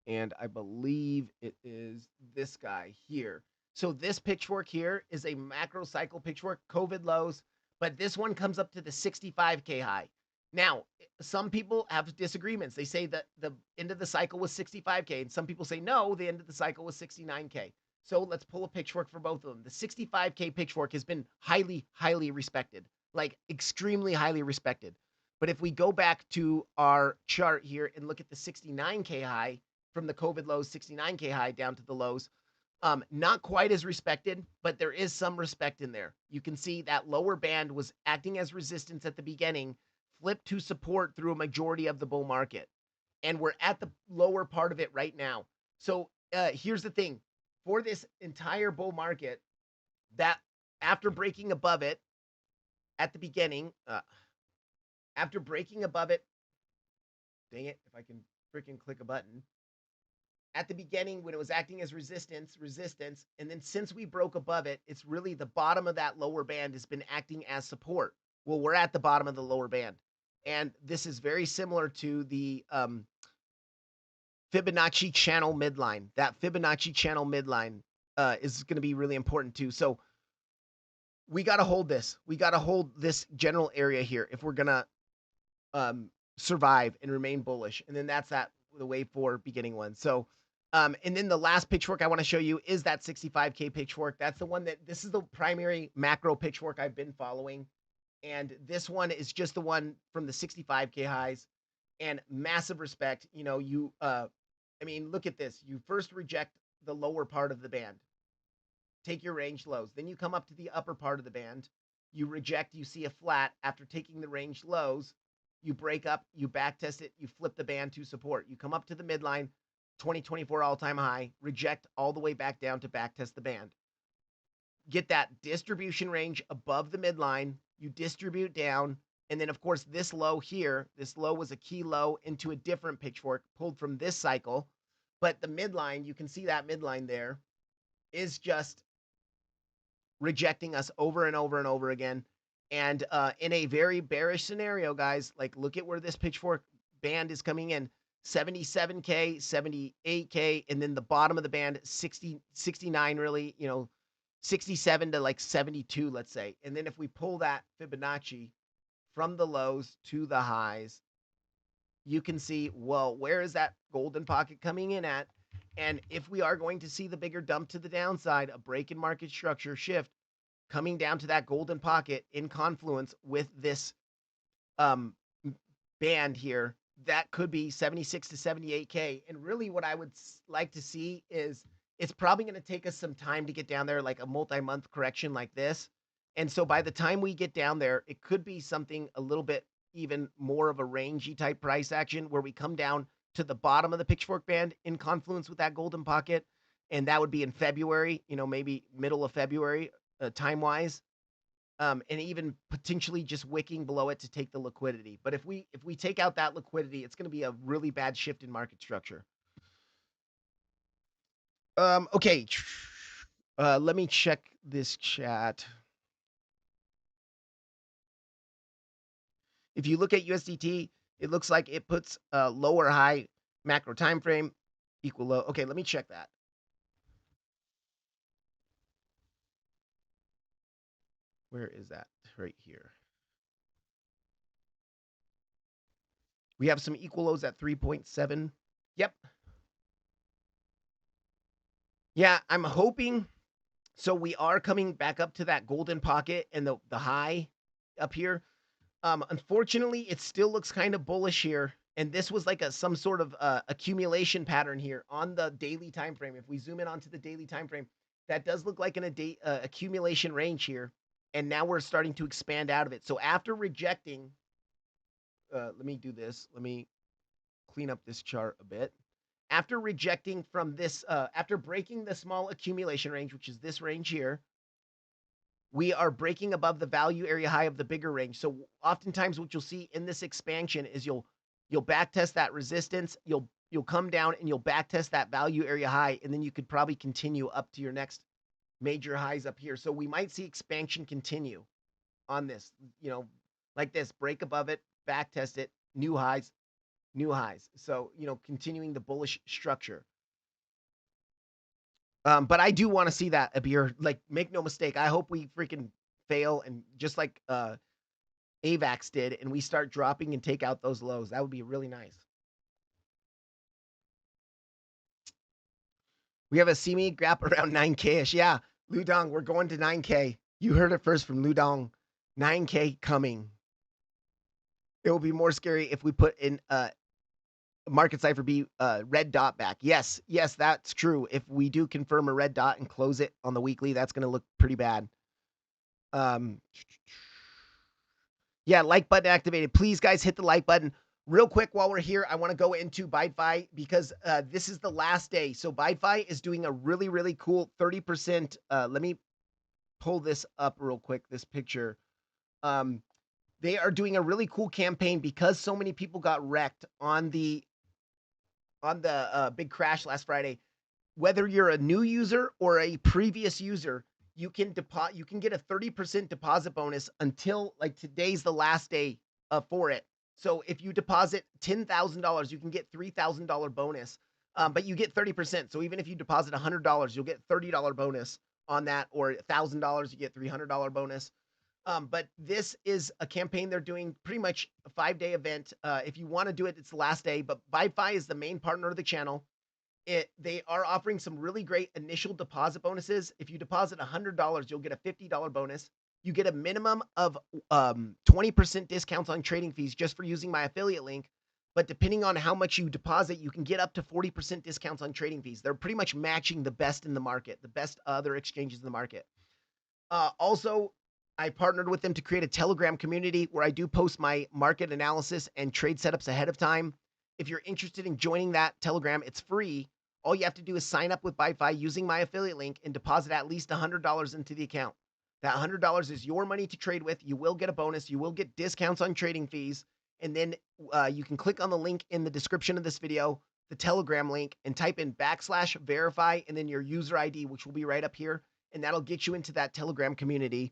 And I believe it is this guy here. So this pitchfork here is a macro cycle pitchfork, COVID lows, but this one comes up to the 65K high. Now, some people have disagreements. They say that the end of the cycle was 65K, and some people say no, the end of the cycle was 69K. So let's pull a pitchfork for both of them. The 65K pitchfork has been highly, highly respected, like extremely highly respected. But if we go back to our chart here and look at the 69K high, from the COVID lows, 69K high down to the lows, not quite as respected, but there is some respect in there. You can see that lower band was acting as resistance at the beginning, flipped to support through a majority of the bull market. And we're at the lower part of it right now. So here's the thing. For this entire bull market, that after breaking above it at the beginning, after breaking above it, dang it, if I can freaking click a button, at the beginning when it was acting as resistance, and then since we broke above it, it's really the bottom of that lower band has been acting as support. Well, we're at the bottom of the lower band. And this is very similar to the Fibonacci channel midline. That Fibonacci channel midline is going to be really important too. So we got to hold this. We got to hold this general area here if we're going to survive and remain bullish. And then that's the wave 4 beginning one. So, and then the last pitchfork I want to show you is that 65K pitchfork. That's the one this is the primary macro pitchfork I've been following. And this one is just the one from the 65K highs, and massive respect. You know, I mean, look at this. You first reject the lower part of the band, take your range lows. Then you come up to the upper part of the band. You reject, you see a flat. After taking the range lows, you break up, you back test it, you flip the band to support. You come up to the midline, 2024 all-time high, reject all the way back down to back test the band. Get that distribution range above the midline, you distribute down, and then of course this low here, this low was a key low into a different pitchfork pulled from this cycle, but the midline, you can see that midline there, is just rejecting us over and over and over again. And in a very bearish scenario, guys, like look at where this pitchfork band is coming in. 77K, 78K, and then the bottom of the band, 60, 69 really, 67 to like 72, let's say. And then if we pull that Fibonacci from the lows to the highs, you can see, well, where is that golden pocket coming in at? And if we are going to see the bigger dump to the downside, a break in market structure shift coming down to that golden pocket in confluence with this um, band here, that could be 76 to 78K. And really what I would like to see is it's probably going to take us some time to get down there, like a multi-month correction like this. And so by the time we get down there, it could be something a little bit even more of a rangy type price action where we come down to the bottom of the pitchfork band in confluence with that golden pocket. And that would be in February, maybe middle of February, time wise. And even potentially just wicking below it to take the liquidity. But if we take out that liquidity, it's going to be a really bad shift in market structure. Okay. Let me check this chat. If you look at USDT, it looks like it puts a lower high macro time frame equal low. Okay, let me check that. Where is that? Right here. We have some equal lows at 3.7. Yep. Yeah, I'm hoping. So we are coming back up to that golden pocket and the high up here. Unfortunately, it still looks kind of bullish here. And this was like some sort of accumulation pattern here on the daily time frame. If we zoom in onto the daily time frame, that does look like an accumulation range here. And now we're starting to expand out of it. So after rejecting, let me do this. Let me clean up this chart a bit. After rejecting from this, after breaking the small accumulation range, which is this range here, we are breaking above the value area high of the bigger range. So oftentimes what you'll see in this expansion is you'll back test that resistance, you'll come down and you'll back test that value area high, and then you could probably continue up to your next major highs up here. So we might see expansion continue on this, like this, break above it, back test it, new highs, new highs. So, continuing the bullish structure. But I do want to see that, Abir. Like, make no mistake. I hope we freaking fail and just like AVAX did, and we start dropping and take out those lows. That would be really nice. We have a CME gap around 9K-ish. Yeah, Ludong, we're going to 9K. You heard it first from Ludong. 9K coming. It will be more scary if we put in market cipher B red dot back. Yes, that's true. If we do confirm a red dot and close it on the weekly, that's going to look pretty bad. Yeah, like button activated. Please, guys, hit the like button. Real quick, while we're here, I want to go into BYDFI because this is the last day. So BYDFI is doing a really, really cool 30%. Let me pull this up real quick, this picture. They are doing a really cool campaign because so many people got wrecked on the big crash last Friday. Whether you're a new user or a previous user, you can get a 30% deposit bonus until like today's the last day for it. So if you deposit $10,000, you can get $3,000 bonus, but you get 30%. So even if you deposit $100, you'll get $30 bonus on that, or $1,000, you get $300 bonus. But this is a campaign they're doing, pretty much a 5-day event. If you want to do it, it's the last day. But BYDFI is the main partner of the channel. They are offering some really great initial deposit bonuses. If you deposit $100, you'll get a $50 bonus. You get a minimum of 20% discounts on trading fees just for using my affiliate link. But depending on how much you deposit, you can get up to 40% discounts on trading fees. They're pretty much matching the best in the market, the best other exchanges in the market. Also, I partnered with them to create a Telegram community where I do post my market analysis and trade setups ahead of time. If you're interested in joining that Telegram, it's free. All you have to do is sign up with BYDFI using my affiliate link and deposit at least $100 into the account. That $100 is your money to trade with. You will get a bonus. You will get discounts on trading fees. And then you can click on the link in the description of this video, the Telegram link, and type in /verify and then your user ID, which will be right up here. And that'll get you into that Telegram community.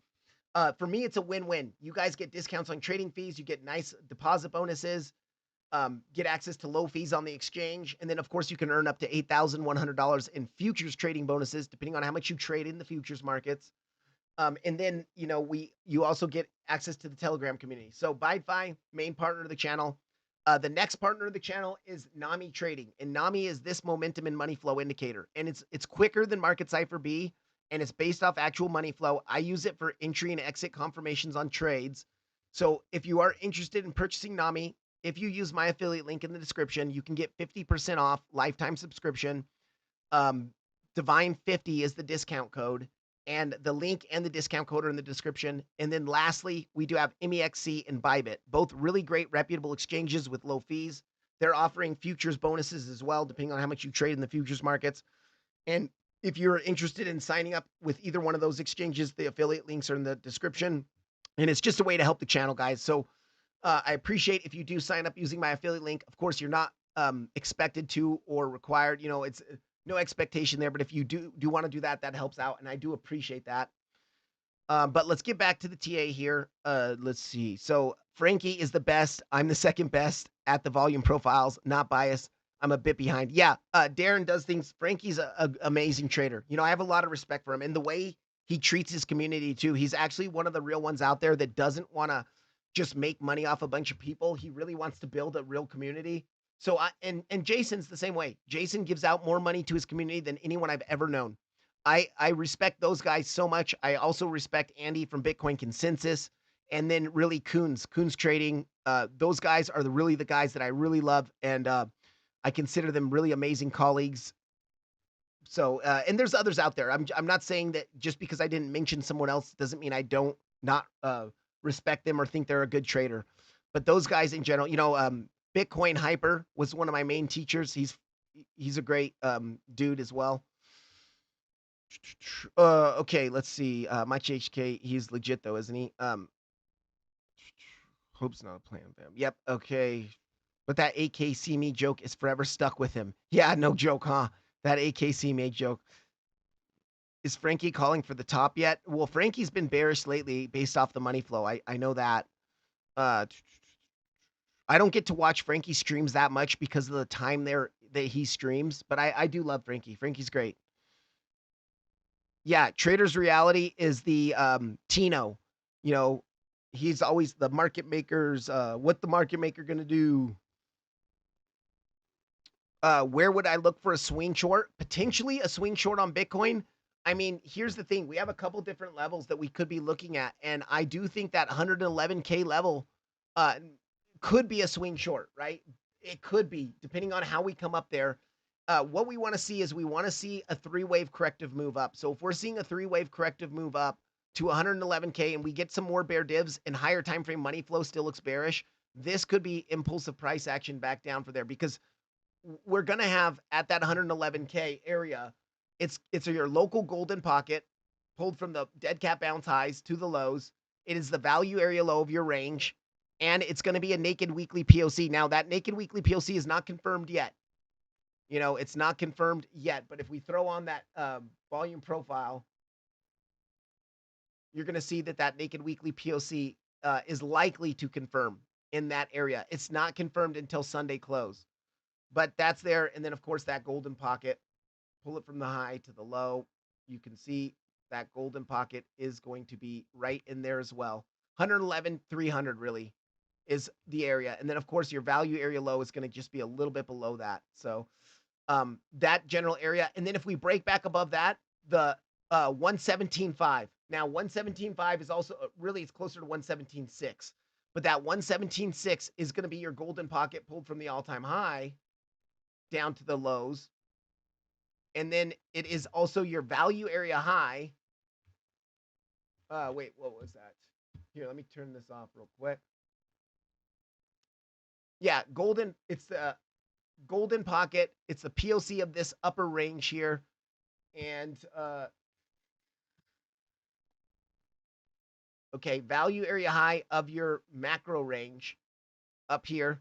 For me, it's a win-win. You guys get discounts on trading fees. You get nice deposit bonuses. get access to low fees on the exchange. And then, of course, you can earn up to $8,100 in futures trading bonuses, depending on how much you trade in the futures markets. And then, you also get access to the Telegram community. So BYDFI, main partner of the channel. The next partner of the channel is NAMI Trading, and NAMI is this momentum and money flow indicator, and it's quicker than Market Cipher B, and it's based off actual money flow. I use it for entry and exit confirmations on trades. So if you are interested in purchasing NAMI, if you use my affiliate link in the description, you can get 50% off lifetime subscription. Divine 50 is the discount code, and the link and the discount code are in the description. And then lastly, we do have MEXC and Bybit, both really great reputable exchanges with low fees. They're offering futures bonuses as well, depending on how much you trade in the futures markets. And if you're interested in signing up with either one of those exchanges, the affiliate links are in the description. And it's just a way to help the channel, guys. So I appreciate if you do sign up using my affiliate link. Of course, you're not expected to or required. It's no expectation there, but if you do want to do that, that helps out, and I do appreciate that. But let's get back to the TA here. Let's see. So Frankie is the best. I'm the second best at the volume profiles, not biased. I'm a bit behind. Yeah, Darren does things. Frankie's a amazing trader. I have a lot of respect for him, and the way he treats his community too. He's actually one of the real ones out there that doesn't want to just make money off a bunch of people. He really wants to build a real community. So and Jason's the same way. Jason gives out more money to his community than anyone I've ever known. I respect those guys so much. I also respect Andy from Bitcoin Consensus, and then really Coons Trading. Those guys are really the guys that I really love, and I consider them really amazing colleagues. So and there's others out there. I'm not saying that just because I didn't mention someone else doesn't mean I don't not respect them or think they're a good trader. But those guys in general, Bitcoin Hyper was one of my main teachers. He's a great dude as well. Okay, let's see. Mike HK, he's legit though, isn't he? Hope's not playing them. Yep. Okay. But that AKC me joke is forever stuck with him. Yeah, no joke, huh? That AKC me joke. Is Frankie calling for the top yet? Well, Frankie's been bearish lately based off the money flow. I know that. I don't get to watch Frankie streams that much because of the time there that he streams, but I do love Frankie. Frankie's great. Yeah, Trader's Reality is the Tino. He's always the market makers. What the market maker gonna do? Where would I look for a swing short? Potentially a swing short on Bitcoin. I mean, here's the thing. We have a couple different levels that we could be looking at. And I do think that 111K level could be a swing short, right? It could be, depending on how we come up there. What we want to see is we want to see a three-wave corrective move up. So if we're seeing a three-wave corrective move up to 111K and we get some more bear divs and higher time frame money flow still looks bearish, this could be impulsive price action back down for there, because we're going to have at that 111K area, it's your local golden pocket pulled from the dead cat bounce highs to the lows. It is the value area low of your range, and it's going to be a naked weekly POC. Now, that naked weekly POC is not confirmed yet. It's not confirmed yet, but if we throw on that volume profile, you're going to see that naked weekly POC is likely to confirm in that area. It's not confirmed until Sunday close, but that's there. And then, of course, that golden pocket, pull it from the high to the low. You can see that golden pocket is going to be right in there as well. 111,300 really is the area. And then, of course, your value area low is going to just be a little bit below that. So that general area. And then if we break back above that, the 117.5. Now, 117.5 is also really, it's closer to 117.6. But that 117.6 is going to be your golden pocket pulled from the all-time high down to the lows. And then it is also your value area high. Wait, what was that? Here, let me turn this off real quick. Yeah, golden, it's the golden pocket. It's the POC of this upper range here. And okay, value area high of your macro range up here.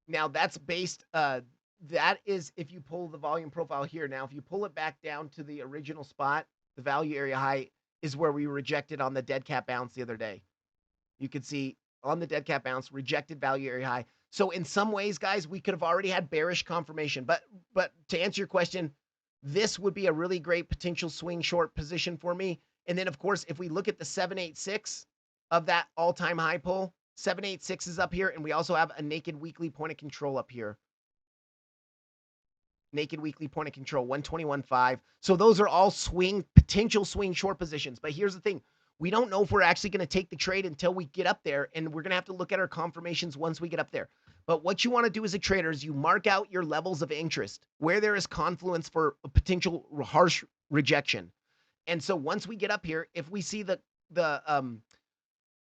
Now that's based, that is if you pull the volume profile here. Now, if you pull it back down to the original spot, the value area high is where we rejected on the dead cat bounce the other day. You can see on the dead cat bounce, rejected value area high. So in some ways, guys, we could have already had bearish confirmation. But to answer your question, this would be a really great potential swing short position for me. And then, of course, if we look at the 786 of that all-time high pull, 786 is up here, and we also have a naked weekly point of control up here. Naked weekly point of control, 121.5. So those are all potential swing short positions. But here's the thing. We don't know if we're actually going to take the trade until we get up there, and we're going to have to look at our confirmations once we get up there. But what you want to do as a trader is you mark out your levels of interest, where there is confluence for a potential harsh rejection. And so once we get up here, if we see the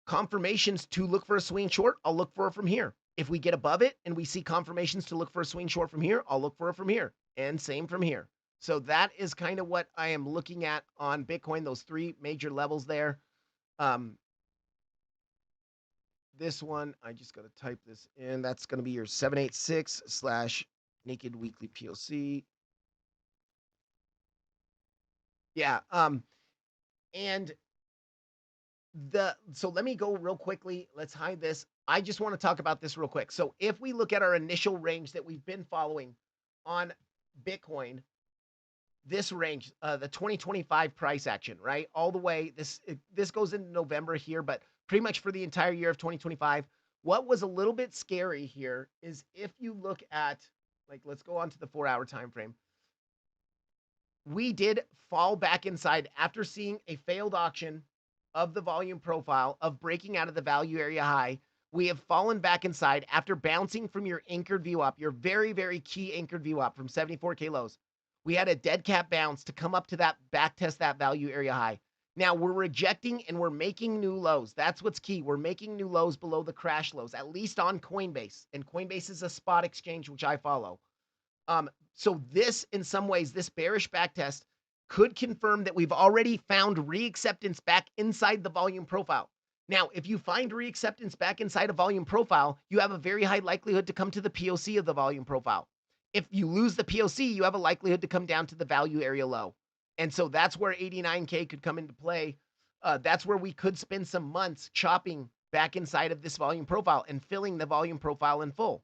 confirmations to look for a swing short, I'll look for it from here. If we get above it and we see confirmations to look for a swing short from here, I'll look for it from here. And same from here. So that is kind of what I am looking at on Bitcoin, those three major levels there. This one, I just got to type this in. That's going to be your 786 / naked weekly POC. Yeah. And so let me go real quickly. Let's hide this. I just want to talk about this real quick. So if we look at our initial range that we've been following on Bitcoin, this range, the 2025 price action, right? All the way, this goes into November here, but pretty much for the entire year of 2025. What was a little bit scary here is if you look at, like, let's go on to the 4-hour time frame. We did fall back inside after seeing a failed auction of the volume profile of breaking out of the value area high. We have fallen back inside after bouncing from your anchored VWAP, your very, very key anchored VWAP from 74K lows. We had a dead cat bounce to come up to that back test that value area high. Now we're rejecting and we're making new lows. That's what's key. We're making new lows below the crash lows, at least on Coinbase. And Coinbase is a spot exchange, which I follow. So this, in some ways, this bearish backtest could confirm that we've already found reacceptance back inside the volume profile. Now, if you find reacceptance back inside a volume profile, you have a very high likelihood to come to the POC of the volume profile. If you lose the POC, you have a likelihood to come down to the value area low. And so that's where 89K could come into play. That's where we could spend some months chopping back inside of this volume profile and filling the volume profile in full.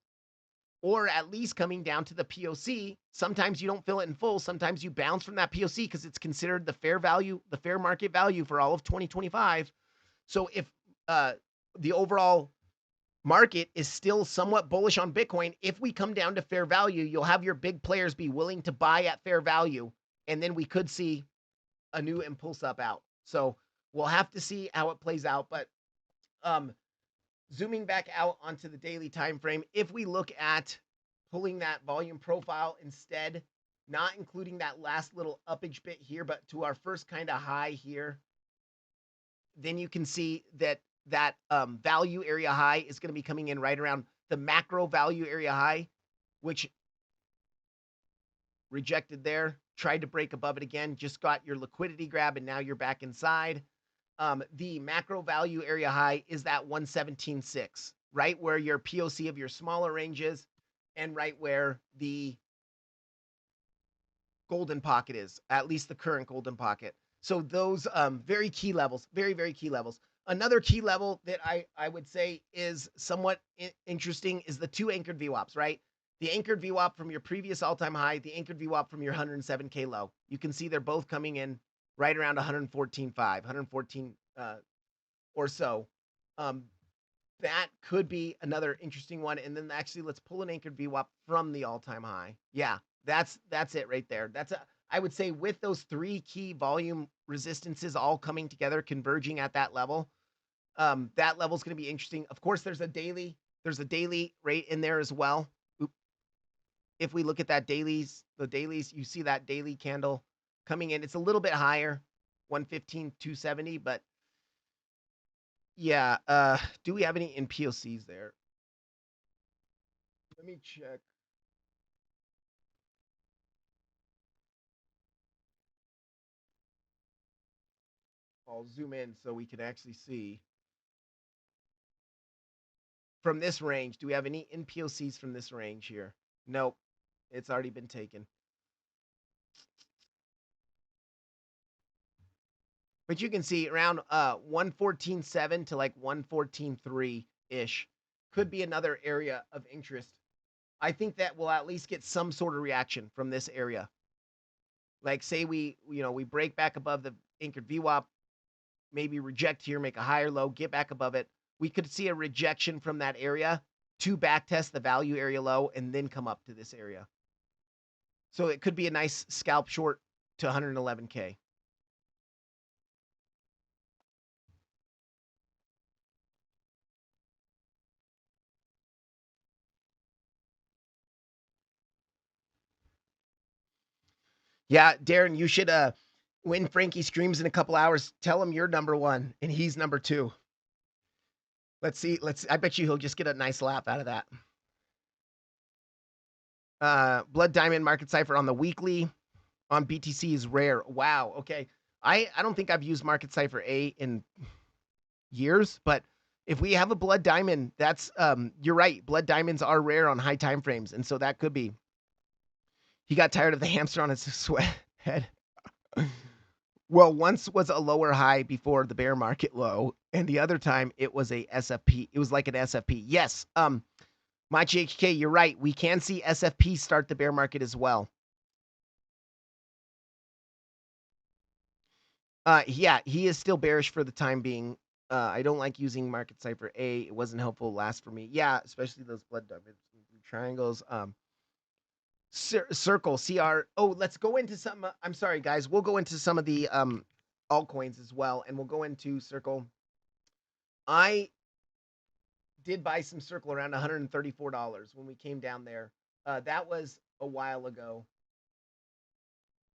Or at least coming down to the POC. Sometimes you don't fill it in full. Sometimes you bounce from that POC because it's considered the fair value, the fair market value for all of 2025. So if the overall market is still somewhat bullish on Bitcoin, if we come down to fair value, you'll have your big players be willing to buy at fair value. And then we could see a new impulse up out. So we'll have to see how it plays out. But zooming back out onto the daily time frame, if we look at pulling that volume profile instead, not including that last little uppage bit here, but to our first kind of high here, then you can see that value area high is going to be coming in right around the macro value area high, which rejected there, tried to break above it again, just got your liquidity grab, and now you're back inside. The macro value area high is that 117.6, right where your POC of your smaller ranges and right where the golden pocket is, at least the current golden pocket. So those very key levels, very, very key levels. Another key level that I would say is somewhat interesting is the two anchored VWAPs, right? The anchored VWAP from your previous all-time high, the anchored VWAP from your 107K low. You can see they're both coming in right around 114.5, 114 or so. That could be another interesting one. And then actually, let's pull an anchored VWAP from the all-time high. Yeah, that's it right there. I would say with those three key volume resistances all coming together, converging at that level, that level is going to be interesting. Of course, there's a daily rate in there as well. If we look at that the dailies, you see that daily candle coming in. It's a little bit higher, 115.270, but yeah, do we have any in POCs there? Let me check. I'll zoom in so we can actually see. From this range, do we have any in POCs from this range here? Nope, it's already been taken. But you can see around 114.7 to like 114.3 ish could be another area of interest. I think that we'll at least get some sort of reaction from this area. Like say we break back above the anchored VWAP, maybe reject here, make a higher low, get back above it. We could see a rejection from that area to back test the value area low and then come up to this area. So it could be a nice scalp short to 111K. Yeah, Darren, you should when Frankie streams in a couple hours, tell him you're number 1 and he's number 2. Let's see. I bet you he'll just get a nice laugh out of that. Blood Diamond Market Cipher on the weekly on BTC is rare. Wow. Okay. I don't think I've used Market Cipher A in years, but if we have a Blood Diamond, that's you're right. Blood Diamonds are rare on high time frames, and so that could be. He got tired of the hamster on his sweat head. Well, once was a lower high before the bear market low, and the other time it was a SFP. It was like an SFP. Yes. Machi HK, you're right. We can see SFP start the bear market as well. Yeah, he is still bearish for the time being. I don't like using Market Cipher A. It wasn't helpful last for me. Yeah, especially those blood diamonds, triangles. Circle CR. Oh, let's go into some. I'm sorry, guys. We'll go into some of the altcoins as well, and we'll go into Circle. I did buy some Circle around $134 when we came down there. That was a while ago.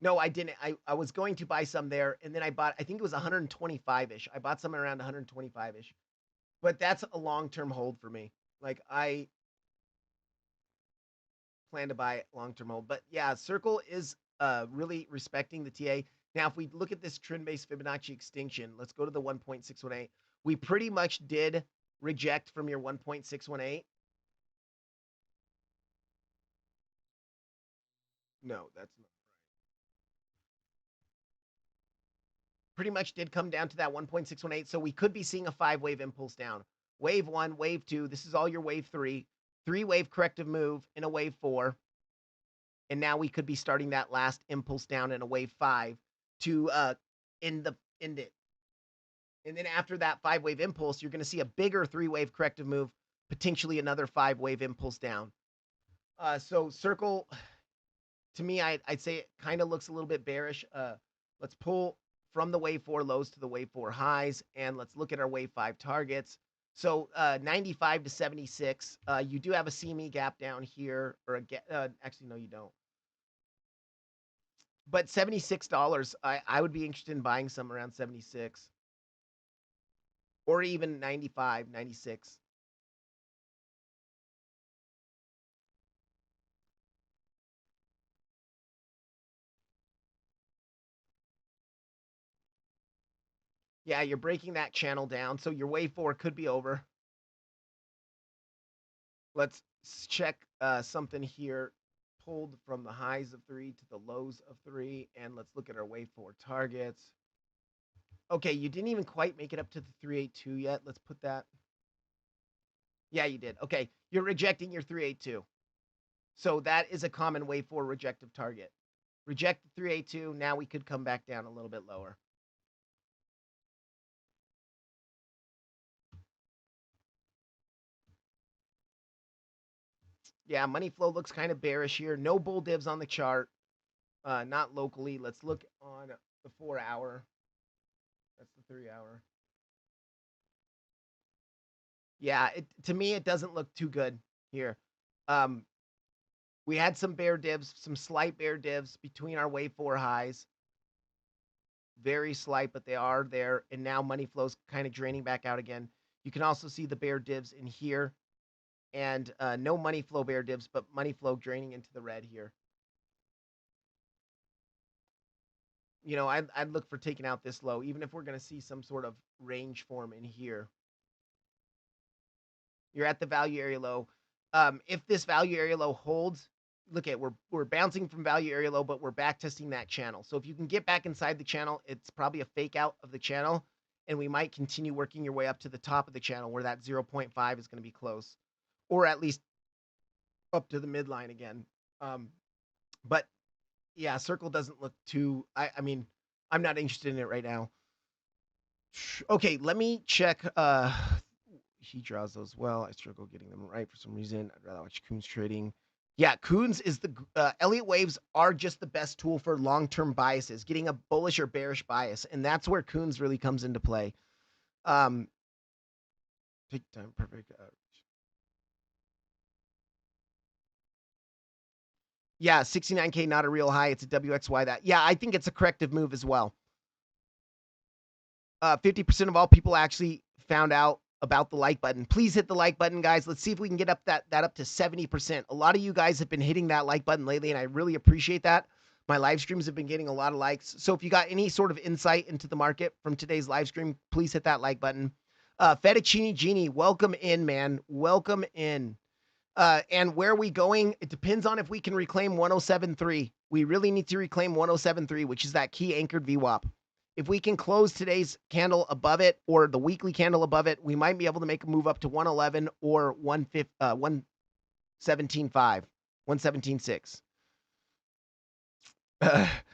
No, I didn't. I was going to buy some there, and then I bought. I think it was 125-ish. I bought some around 125-ish, but that's a long-term hold for me. Like I plan to buy long-term hold, but yeah, Circle is really respecting the TA. Now, if we look at this trend-based Fibonacci extinction, let's go to the 1.618. We pretty much did reject from your 1.618. No, that's not. Pretty much did come down to that 1.618. So we could be seeing a 5-wave impulse down. Wave 1, wave 2. This is all your wave 3. 3-wave corrective move in a wave 4. And now we could be starting that last impulse down in a wave 5 to end it. And then after that 5-wave impulse, you're going to see a bigger 3-wave corrective move, potentially another 5-wave impulse down. So Circle, to me, I'd say it kind of looks a little bit bearish. Let's pull from the wave 4 lows to the wave 4 highs, and let's look at our wave 5 targets. So 95 to 76. You do have a CME gap down here, or actually, no, you don't. But $76, I would be interested in buying some around 76. Or even 95, 96. Yeah, you're breaking that channel down, so your wave 4 could be over. Let's check something here. Pulled from the highs of 3 to the lows of 3, and let's look at our wave 4 targets. Okay, you didn't even quite make it up to the 382 yet. Let's put that. Yeah, you did. Okay, you're rejecting your 382. So that is a common wave 4 rejective target. Reject the 382. Now we could come back down a little bit lower. Yeah, money flow looks kind of bearish here. No bull divs on the chart. Not locally. Let's look on the 4-hour. That's the 3-hour. Yeah, to me, it doesn't look too good here. We had some bear divs, some slight bear divs between our wave 4 highs. Very slight, but they are there. And now money flow's kind of draining back out again. You can also see the bear divs in here. And no money flow bear divs, but money flow draining into the red here. You know, I'd look for taking out this low, even if we're going to see some sort of range form in here. You're at the value area low. If this value area low holds, look at we're bouncing from value area low, but we're back testing that channel. So if you can get back inside the channel, it's probably a fake out of the channel. and we might continue working your way up to the top of the channel where that 0.5 is going to be close, or at least up to the midline again. But yeah, circle doesn't look too. I mean, I'm not interested in it right now. Okay, let me check. He draws those well. I struggle getting them right for some reason. I'd rather watch Coons trading. Yeah, Coons is the Elliott waves are just the best tool for long-term biases, getting a bullish or bearish bias, and that's where Coons really comes into play. Take time, perfect. Yeah, 69K, not a real high. It's a WXY that. Yeah, I think it's a corrective move as well. 50% of all people actually found out about the like button. Please hit the like button, guys. Let's see if we can get up that up to 70%. A lot of you guys have been hitting that like button lately, and I really appreciate that. My live streams have been getting a lot of likes. So if you got any sort of insight into the market from today's live stream, please hit that like button. Fettuccine Genie, welcome in, man. Welcome in. And where are we going? It depends on if we can reclaim 107.3. We really need to reclaim 107.3, which is that key anchored VWAP. If we can close today's candle above it or the weekly candle above it, we might be able to make a move up to 111 or 117.5, 117.6.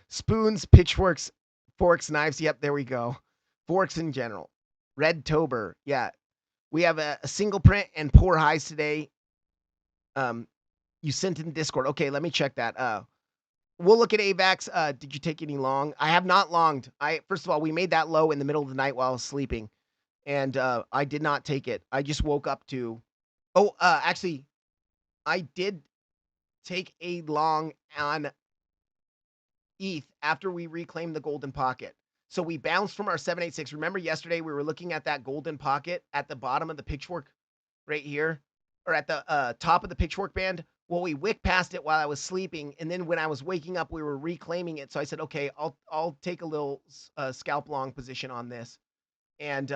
Spoons, pitchforks, forks, knives. Yep, there we go. Forks in general. Red Tober. Yeah. We have a single print and poor highs today. You sent in Discord. Okay, let me check that. We'll look at AVAX. Did you take any long? I have not longed. First of all, we made that low in the middle of the night while I was sleeping, and I did not take it. I just woke up to. Oh, actually, I did take a long on ETH after we reclaimed the golden pocket. So we bounced from our 786. Remember yesterday we were looking at that golden pocket at the bottom of the pitchfork right here, or at the top of the pitchfork band. Well, we wicked past it while I was sleeping, and then when I was waking up, we were reclaiming it. So I said, okay, I'll take a little scalp long position on this, and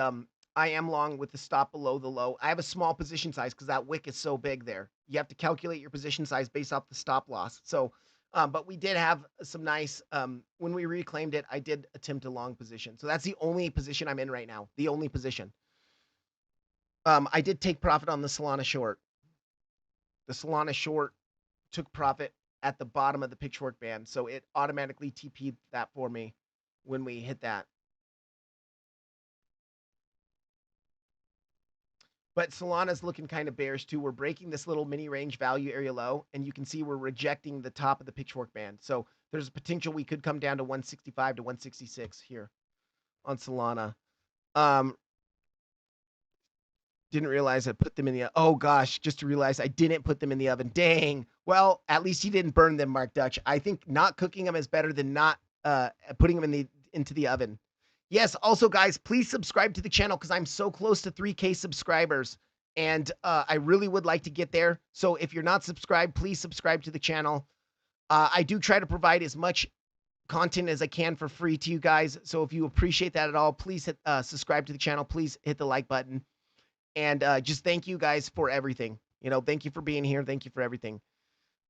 I am long with the stop below the low. I have a small position size because that wick is so big there. You have to calculate your position size based off the stop loss. So, but we did have some nice when we reclaimed it. I did attempt a long position, so that's the only position I'm in right now. The only position. I did take profit on the Solana short. The Solana short took profit at the bottom of the pitchfork band, so it automatically TP'd that for me when we hit that. But Solana's looking kind of bearish too. We're breaking this little mini range value area low, and you can see we're rejecting the top of the pitchfork band. So there's a potential we could come down to 165 to 166 here on Solana. Didn't realize I put them in the. Oh gosh, just to realize I didn't put them in the oven. Dang. Well, at least you didn't burn them, Mark Dutch. I think not cooking them is better than not putting them into the oven. Yes. Also, guys, please subscribe to the channel because I'm so close to 3K subscribers, and I really would like to get there. So if you're not subscribed, please subscribe to the channel. I do try to provide as much content as I can for free to you guys. So if you appreciate that at all, please hit subscribe to the channel. Please hit the like button. And just thank you guys for everything. You know, thank you for being here. Thank you for everything.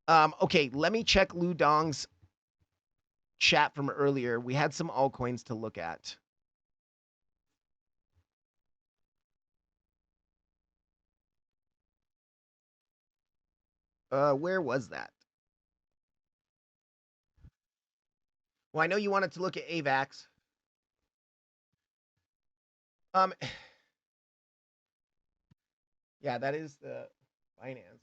Okay, let me check Lu Dong's chat from earlier. We had some altcoins to look at. Where was that? Well, I know you wanted to look at AVAX. Yeah, that is the finance.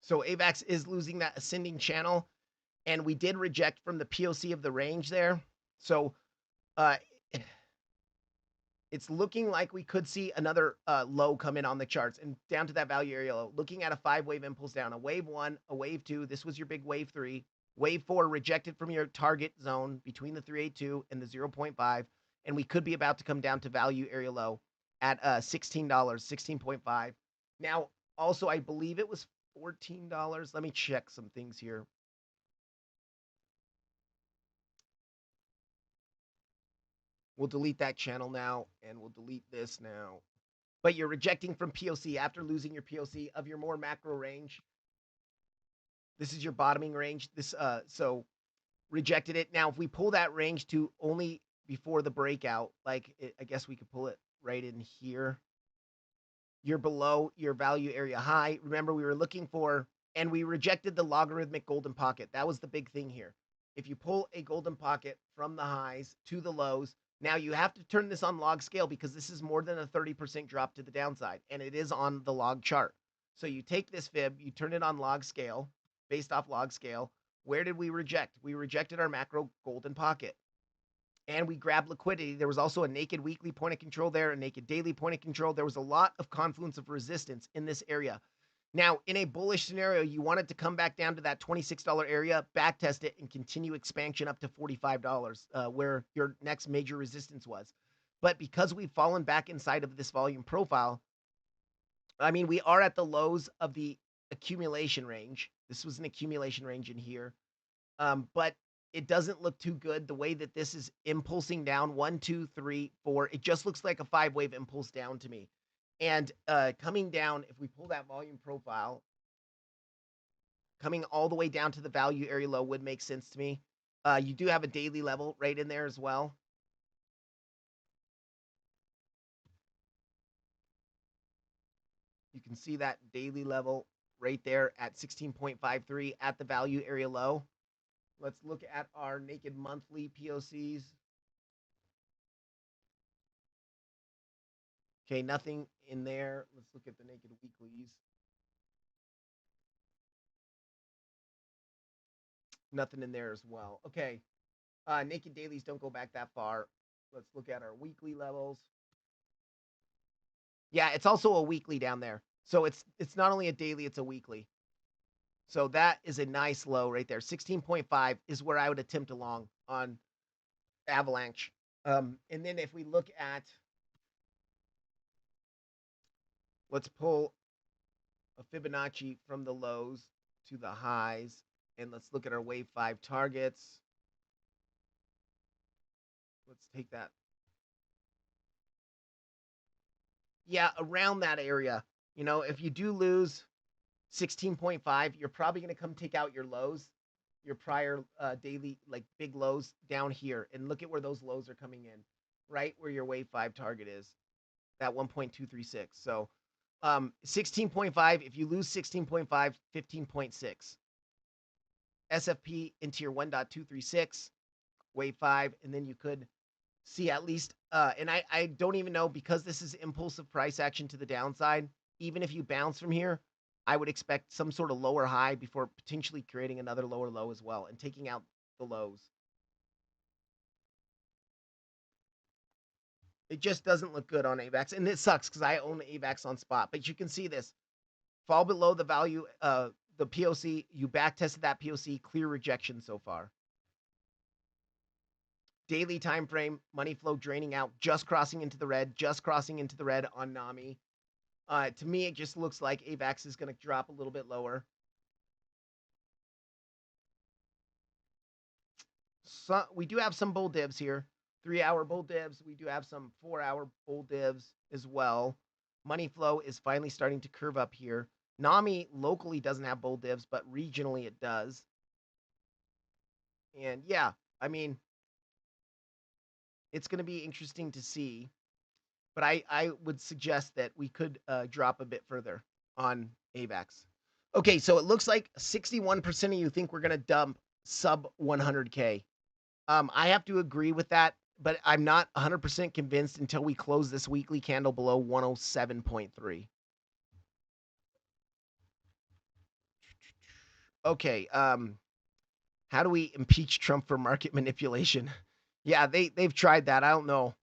So AVAX is losing that ascending channel, and we did reject from the POC of the range there. So it's looking like we could see another low come in on the charts and down to that value area low. Looking at a 5-wave impulse down, a wave 1, a wave 2. This was your big wave 3. Wave 4 rejected from your target zone between the 382 and the 0.5. And we could be about to come down to value area low at $16, 16.5. Now, also, I believe it was $14. Let me check some things here. We'll delete that channel now, and we'll delete this now. But you're rejecting from POC after losing your POC of your more macro range. This is your bottoming range. So rejected it. Now, if we pull that range to only before the breakout, I guess we could pull it right in here. You're below your value area high. Remember, we were looking for, and we rejected the logarithmic golden pocket. That was the big thing here. If you pull a golden pocket from the highs to the lows, now you have to turn this on log scale because this is more than a 30% drop to the downside, and it is on the log chart. So you take this fib, you turn it on log scale, based off log scale. Where did we reject? We rejected our macro golden pocket and we grabbed liquidity. There was also a naked weekly point of control there, a naked daily point of control. There was a lot of confluence of resistance in this area. Now, in a bullish scenario, you want it to come back down to that $26 area, back test it, and continue expansion up to $45, where your next major resistance was. But because we've fallen back inside of this volume profile, I mean, we are at the lows of the accumulation range. This was an accumulation range in here. But it doesn't look too good the way that this is impulsing down 1, 2, 3, 4. It just looks like a 5-wave impulse down to me. And coming down, if we pull that volume profile, coming all the way down to the value area low would make sense to me. You do have a daily level right in there as well. You can see that daily level right there at 16.53 at the value area low. Let's look at our naked monthly POCs. Okay, nothing in there. Let's look at the naked weeklies. Nothing in there as well. Okay, naked dailies don't go back that far. Let's look at our weekly levels. Yeah, it's also a weekly down there. So it's not only a daily, it's a weekly. So that is a nice low right there. 16.5 is where I would attempt a long on Avalanche. And then if we look at, let's pull a Fibonacci from the lows to the highs, and let's look at our wave 5 targets. Let's take that. Yeah, around that area. You know, if you do lose 16.5, you're probably going to come take out your lows, your prior daily, like big lows down here. And look at where those lows are coming in, right where your wave 5 target is, that 1.236. So 16.5, if you lose 16.5, 15.6. SFP into your 1.236, wave 5, and then you could see at least, and I don't even know, because this is impulsive price action to the downside, even if you bounce from here, I would expect some sort of lower high before potentially creating another lower low as well and taking out the lows. It just doesn't look good on AVAX, and it sucks because I own AVAX on spot. But you can see this fall below the value, the POC. You back tested that POC, clear rejection so far. Daily time frame, money flow draining out, just crossing into the red, on NAMI. To me, it just looks like AVAX is going to drop a little bit lower. So we do have some bull divs here. 3-hour bull divs. We do have some 4-hour bull divs as well. Money flow is finally starting to curve up here. NAMI locally doesn't have bull divs, but regionally it does. And yeah, I mean, it's going to be interesting to see. But I would suggest that we could drop a bit further on AVAX. Okay, so it looks like 61% of you think we're going to dump sub 100K. I have to agree with that, but I'm not 100% convinced until we close this weekly candle below 107.3. Okay, how do we impeach Trump for market manipulation? Yeah, they've tried that. I don't know.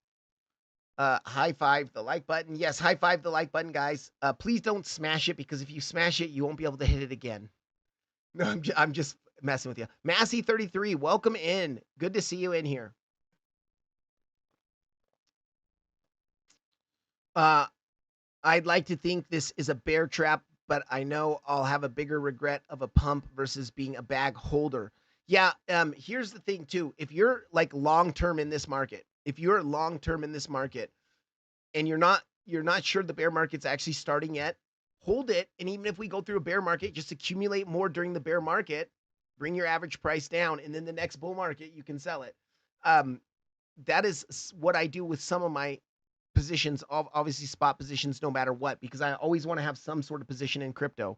High five the like button. Yes, high five the like button, guys. Please don't smash it, because if you smash it, you won't be able to hit it again. No, I'm just messing with you. Massey33, welcome in. Good to see you in here. I'd like to think this is a bear trap, but I know I'll have a bigger regret of a pump versus being a bag holder. Yeah, here's the thing too. If you're like long-term in this market, and you're not sure the bear market's actually starting yet, hold it. And even if we go through a bear market, just accumulate more during the bear market, bring your average price down, and then the next bull market, you can sell it. That is what I do with some of my positions, obviously spot positions, no matter what, because I always want to have some sort of position in crypto.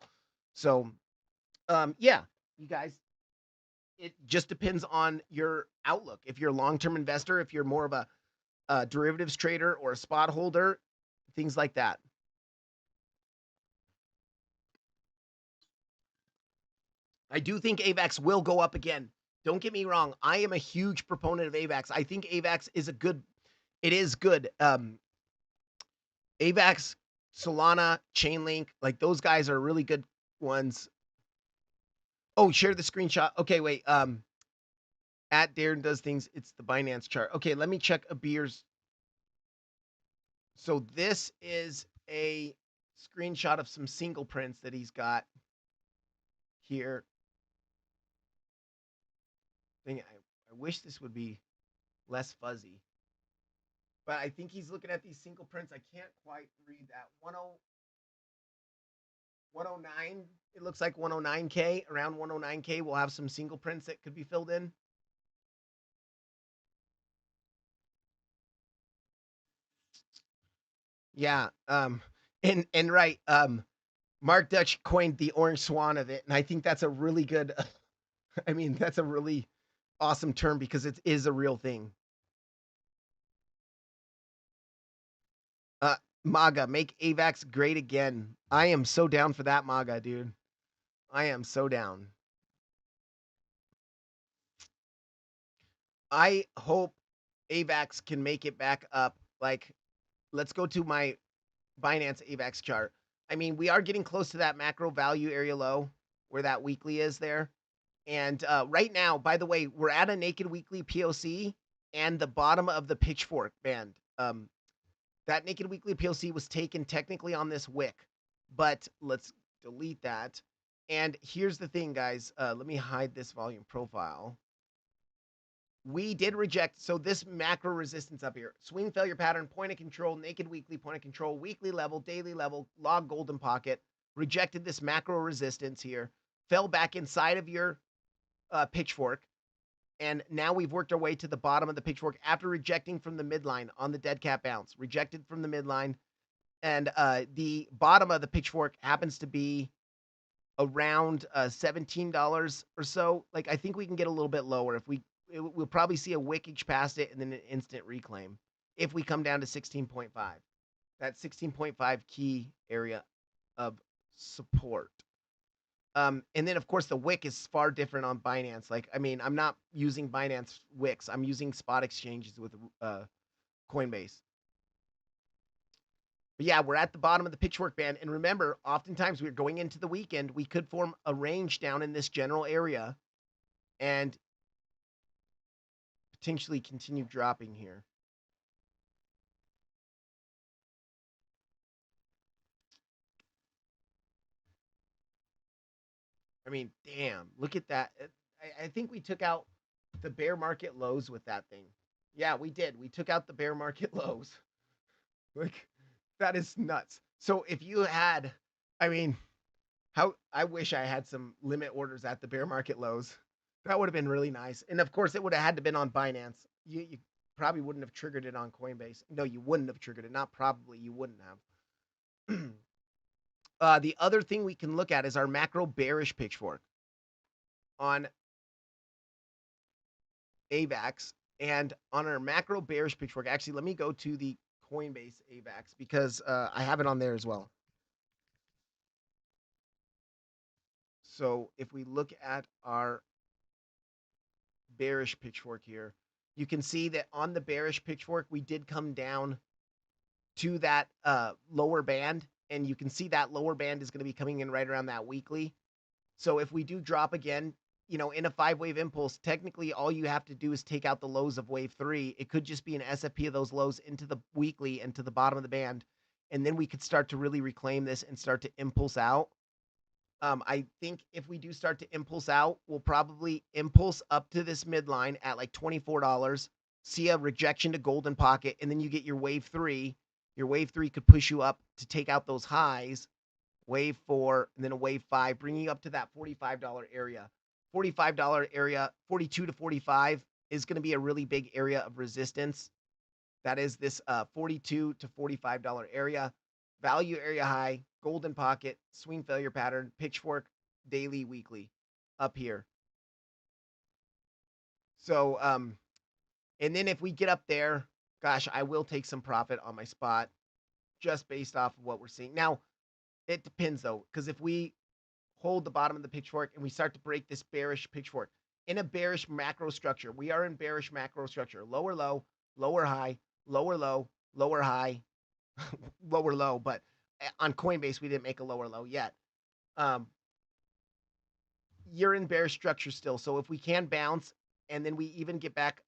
So, yeah, you guys, it just depends on your outlook. If you're a long-term investor, if you're more of a derivatives trader or a spot holder, things like that. I do think AVAX will go up again. Don't get me wrong. I am a huge proponent of AVAX. I think AVAX is a good, it is good. AVAX, Solana, Chainlink, like those guys are really good ones. Oh, share the screenshot. Okay, wait. At Darren does things. It's the Binance chart. Okay, let me check Abir's. So this is a screenshot of some single prints that he's got here. I wish this would be less fuzzy. But I think he's looking at these single prints. I can't quite read that. 109. It looks like 109K. Around 109K, we'll have some single prints that could be filled in. Yeah. And right. Mark Dutch coined the orange swan of it, and I think that's a really good. I mean, that's a really awesome term because it is a real thing. MAGA, make AVAX great again. I am so down for that, MAGA, dude. I am so down. I hope AVAX can make it back up. Like, let's go to my Binance AVAX chart. I mean, we are getting close to that macro value area low where that weekly is there. And right now, by the way, we're at a naked weekly POC and the bottom of the pitchfork band. That naked weekly POC was taken technically on this wick, but let's delete that. And here's the thing, guys. Let me hide this volume profile. We did reject, so this macro resistance up here, swing failure pattern, point of control, naked weekly, point of control, weekly level, daily level, log golden pocket, rejected this macro resistance here, fell back inside of your pitchfork, and now we've worked our way to the bottom of the pitchfork after rejecting from the midline on the dead cat bounce, rejected from the midline, and the bottom of the pitchfork happens to be around $17 or so. Like, I think we can get a little bit lower if we'll probably see a wickage past it and then an instant reclaim if we come down to 16.5. That 16.5 key area of support. And then of course the wick is far different on Binance. Like, I mean, I'm not using Binance wicks. I'm using spot exchanges with Coinbase. But yeah, we're at the bottom of the pitchfork band. And remember, oftentimes we're going into the weekend, we could form a range down in this general area and potentially continue dropping here. I mean, damn, look at that. I think we took out the bear market lows with that thing. Yeah, we did. We took out the bear market lows. Like, that is nuts. So if you had, I mean, how I wish I had some limit orders at the bear market lows. That would have been really nice. And of course, it would have had to been on Binance. You probably wouldn't have triggered it on Coinbase. No, you wouldn't have triggered it. Not probably. You wouldn't have. The other thing we can look at is our macro bearish pitchfork on AVAX. And on our macro bearish pitchfork, actually, let me go to the Coinbase AVAX because I have it on there as well. So if we look at our bearish pitchfork here, you can see that on the bearish pitchfork, we did come down to that lower band. And you can see that lower band is going to be coming in right around that weekly. So if we do drop again, you know, in a 5-wave impulse, technically all you have to do is take out the lows of wave 3. It could just be an SFP of those lows into the weekly and to the bottom of the band. And then we could start to really reclaim this and start to impulse out. I think if we do start to impulse out, we'll probably impulse up to this midline at like $24, see a rejection to golden pocket, and then you get your wave 3. Your wave 3 could push you up to take out those highs wave 4, and then a wave 5, bringing you up to that $45 area. $45 area, 42 to 45 is going to be a really big area of resistance. That is this $42 to $45 area. Value area high, golden pocket, swing failure pattern, pitchfork, daily, weekly, up here. So, and then if we get up there, gosh, I will take some profit on my spot just based off of what we're seeing. Now, it depends though, because if we hold the bottom of the pitchfork and we start to break this bearish pitchfork in a bearish macro structure, we are in bearish macro structure, lower low, lower high, lower low, lower high, lower low. But on Coinbase, we didn't make a lower low yet. You're in bearish structure still. So if we can bounce and then we even get back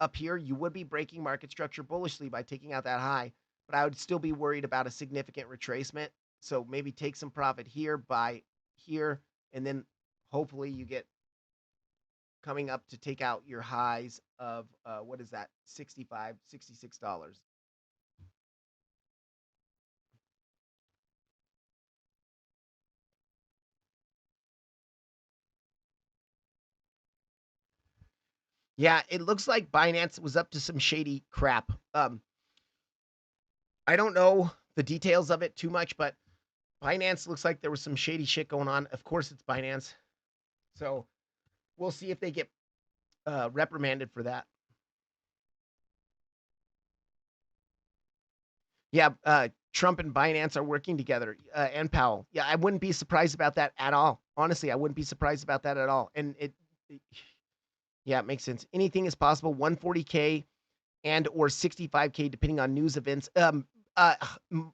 up here, you would be breaking market structure bullishly by taking out that high, but I would still be worried about a significant retracement. So maybe take some profit here, buy here, and then hopefully you get coming up to take out your highs of what is that, $65, $66. Yeah, it looks like Binance was up to some shady crap. I don't know the details of it too much, but Binance looks like there was some shady shit going on. Of course, it's Binance. So we'll see if they get reprimanded for that. Yeah, Trump and Binance are working together, and Powell. Yeah, I wouldn't be surprised about that at all. Honestly, I wouldn't be surprised about that at all. And yeah, it makes sense. Anything is possible. 140K and or 65K, depending on news events. Uh,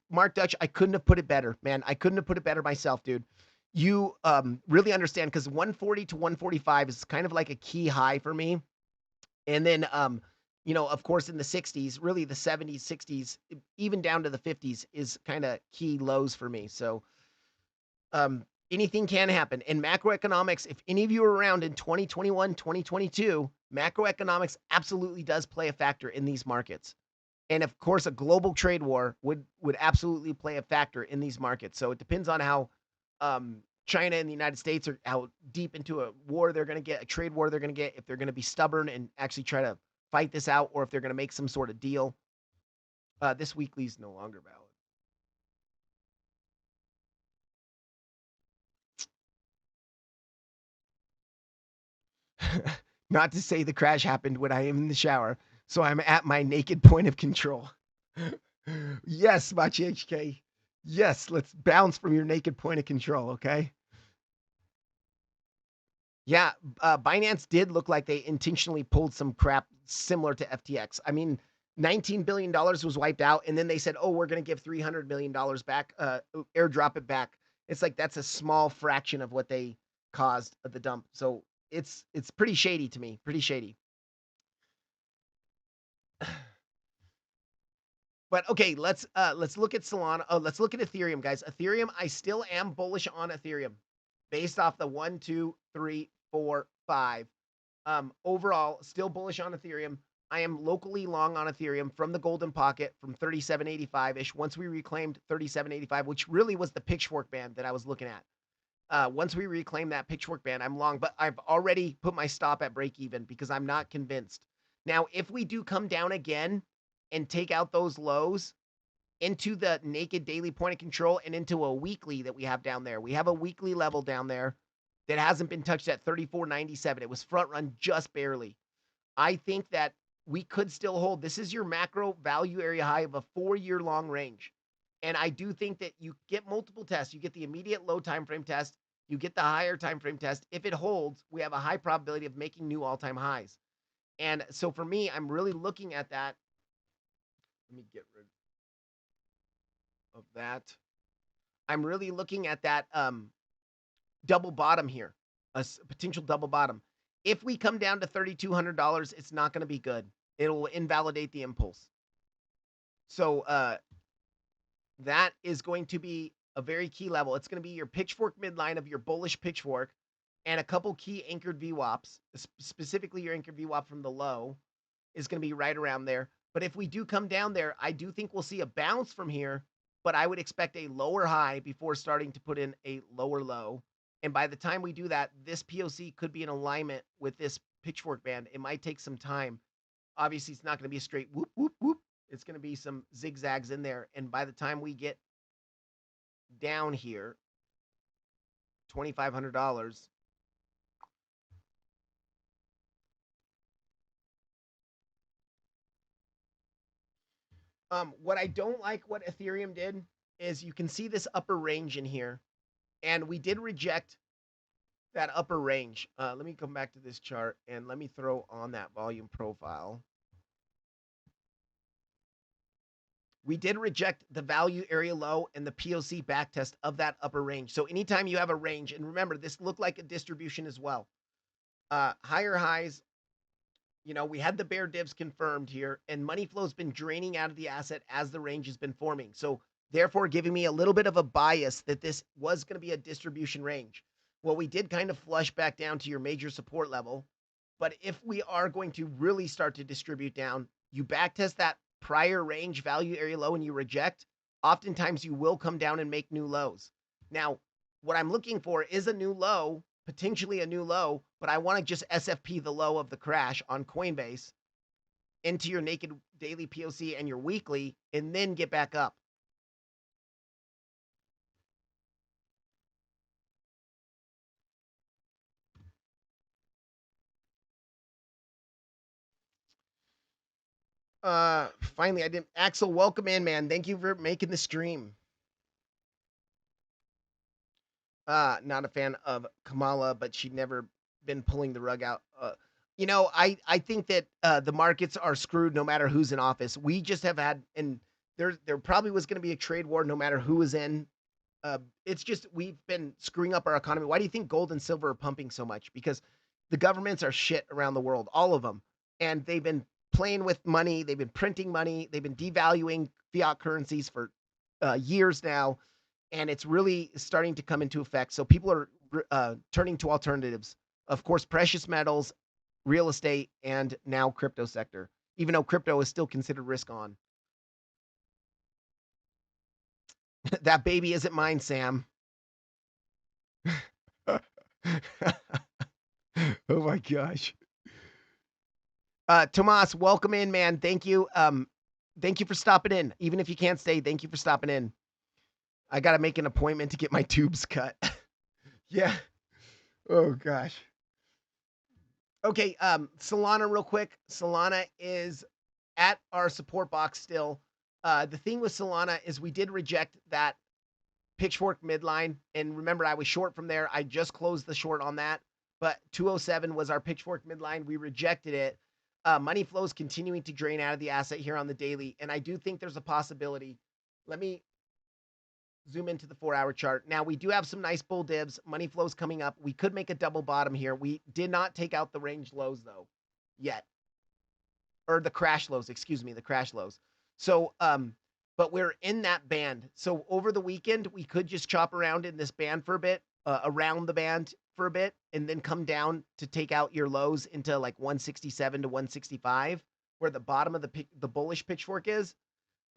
Mark Dutch, I couldn't have put it better, man. I couldn't have put it better myself, dude. You really understand, because 140 to 145 is kind of like a key high for me. And then, of course, in the 60s, really the 70s, 60s, even down to the 50s is kind of key lows for me. So anything can happen. And macroeconomics, if any of you are around in 2021, 2022, macroeconomics absolutely does play a factor in these markets. And of course, a global trade war would absolutely play a factor in these markets. So it depends on how China and the United States are, how deep into a war they're going to get, a trade war they're going to get, if they're going to be stubborn and actually try to fight this out, or if they're going to make some sort of deal. This weekly is no longer valid. Not to say the crash happened when I am in the shower, so I'm at my naked point of control. Yes, Machi HK. Yes, let's bounce from your naked point of control, okay? Yeah, Binance did look like they intentionally pulled some crap similar to FTX. I mean, $19 billion was wiped out, and then they said, oh, we're going to give $300 million back, airdrop it back. It's like that's a small fraction of what they caused at the dump. So it's pretty shady to me, pretty shady. But okay, let's look at Solana. Oh, let's look at Ethereum, guys. Ethereum, I still am bullish on Ethereum based off the 1, 2, 3, 4, 5. Overall, still bullish on Ethereum. I am locally long on Ethereum from the golden pocket from 37.85-ish. Once we reclaimed 37.85, which really was the pitchfork band that I was looking at. Once we reclaim that pitchfork band, I'm long, but I've already put my stop at break even because I'm not convinced. Now, if we do come down again and take out those lows into the naked daily point of control and into a weekly that we have down there, we have a weekly level down there that hasn't been touched at 34.97. It was front run just barely. I think that we could still hold. This is your macro value area high of a 4-year long range. And I do think that you get multiple tests. You get the immediate low time frame test. You get the higher time frame test. If it holds, we have a high probability of making new all-time highs. And so for me, I'm really looking at that. Let me get rid of that. I'm really looking at that double bottom here, a potential double bottom. If we come down to $3,200, it's not going to be good. It'll invalidate the impulse. So that is going to be a very key level. It's going to be your pitchfork midline of your bullish pitchfork and a couple key anchored VWAPs, specifically your anchored VWAP from the low is going to be right around there. But if we do come down there, I do think we'll see a bounce from here but I would expect a lower high before starting to put in a lower low. And by the time we do that, this POC could be in alignment with this pitchfork band. It might take some time. Obviously, it's not going to be a straight whoop, whoop, whoop. It's going to be some zigzags in there. And by the time we get down here, $2,500, what I don't like what Ethereum did is you can see this upper range in here, and we did reject that upper range. Let me come back to this chart and let me throw on that volume profile. We did reject the value area low and the POC backtest of that upper range. So anytime you have a range, and remember, this looked like a distribution as well. Higher highs, we had the bear divs confirmed here, and money flow's been draining out of the asset as the range has been forming. So therefore giving me a little bit of a bias that this was going to be a distribution range. Well, we did kind of flush back down to your major support level. But if we are going to really start to distribute down, you backtest that prior range value area low and you reject, oftentimes you will come down and make new lows. Now, what I'm looking for is a new low, potentially a new low, but I want to just SFP the low of the crash on Coinbase into your naked daily POC and your weekly, and then get back up. Finally, I didn't. Axel, welcome in, man. Thank you for making the stream. Not a fan of Kamala, but she'd never been pulling the rug out. I think that the markets are screwed no matter who's in office. We just have had, and there probably was going to be a trade war no matter who was in. It's just we've been screwing up our economy. Why do you think gold and silver are pumping so much? Because the governments are shit around the world, all of them, and they've been playing with money. They've been printing money. They've been devaluing fiat currencies for years now, and it's really starting to come into effect. So people are turning to alternatives. Of course, precious metals, real estate, and now crypto sector, even though crypto is still considered risk on. That baby isn't mine, Sam. Oh my gosh. Tomas, welcome in, man. Thank you. Thank you for stopping in. Even if you can't stay, thank you for stopping in. I got to make an appointment to get my tubes cut. Yeah. Oh gosh. Okay, Solana real quick. Solana is at our support box still. The thing with Solana is we did reject that pitchfork midline. And remember, I was short from there. I just closed the short on that. But 207 was our pitchfork midline. We rejected it. Money flow is continuing to drain out of the asset here on the daily. And I do think there's a possibility. Let me zoom into the 4-hour chart. Now, we do have some nice bull divs. Money flows coming up. We could make a double bottom here. We did not take out the range lows, though, yet. Or the crash lows, excuse me, the crash lows. So, but we're in that band. So over the weekend, we could just chop around in this band for a bit, around the band for a bit, and then come down to take out your lows into like 167 to 165, where the bottom of the bullish pitchfork is.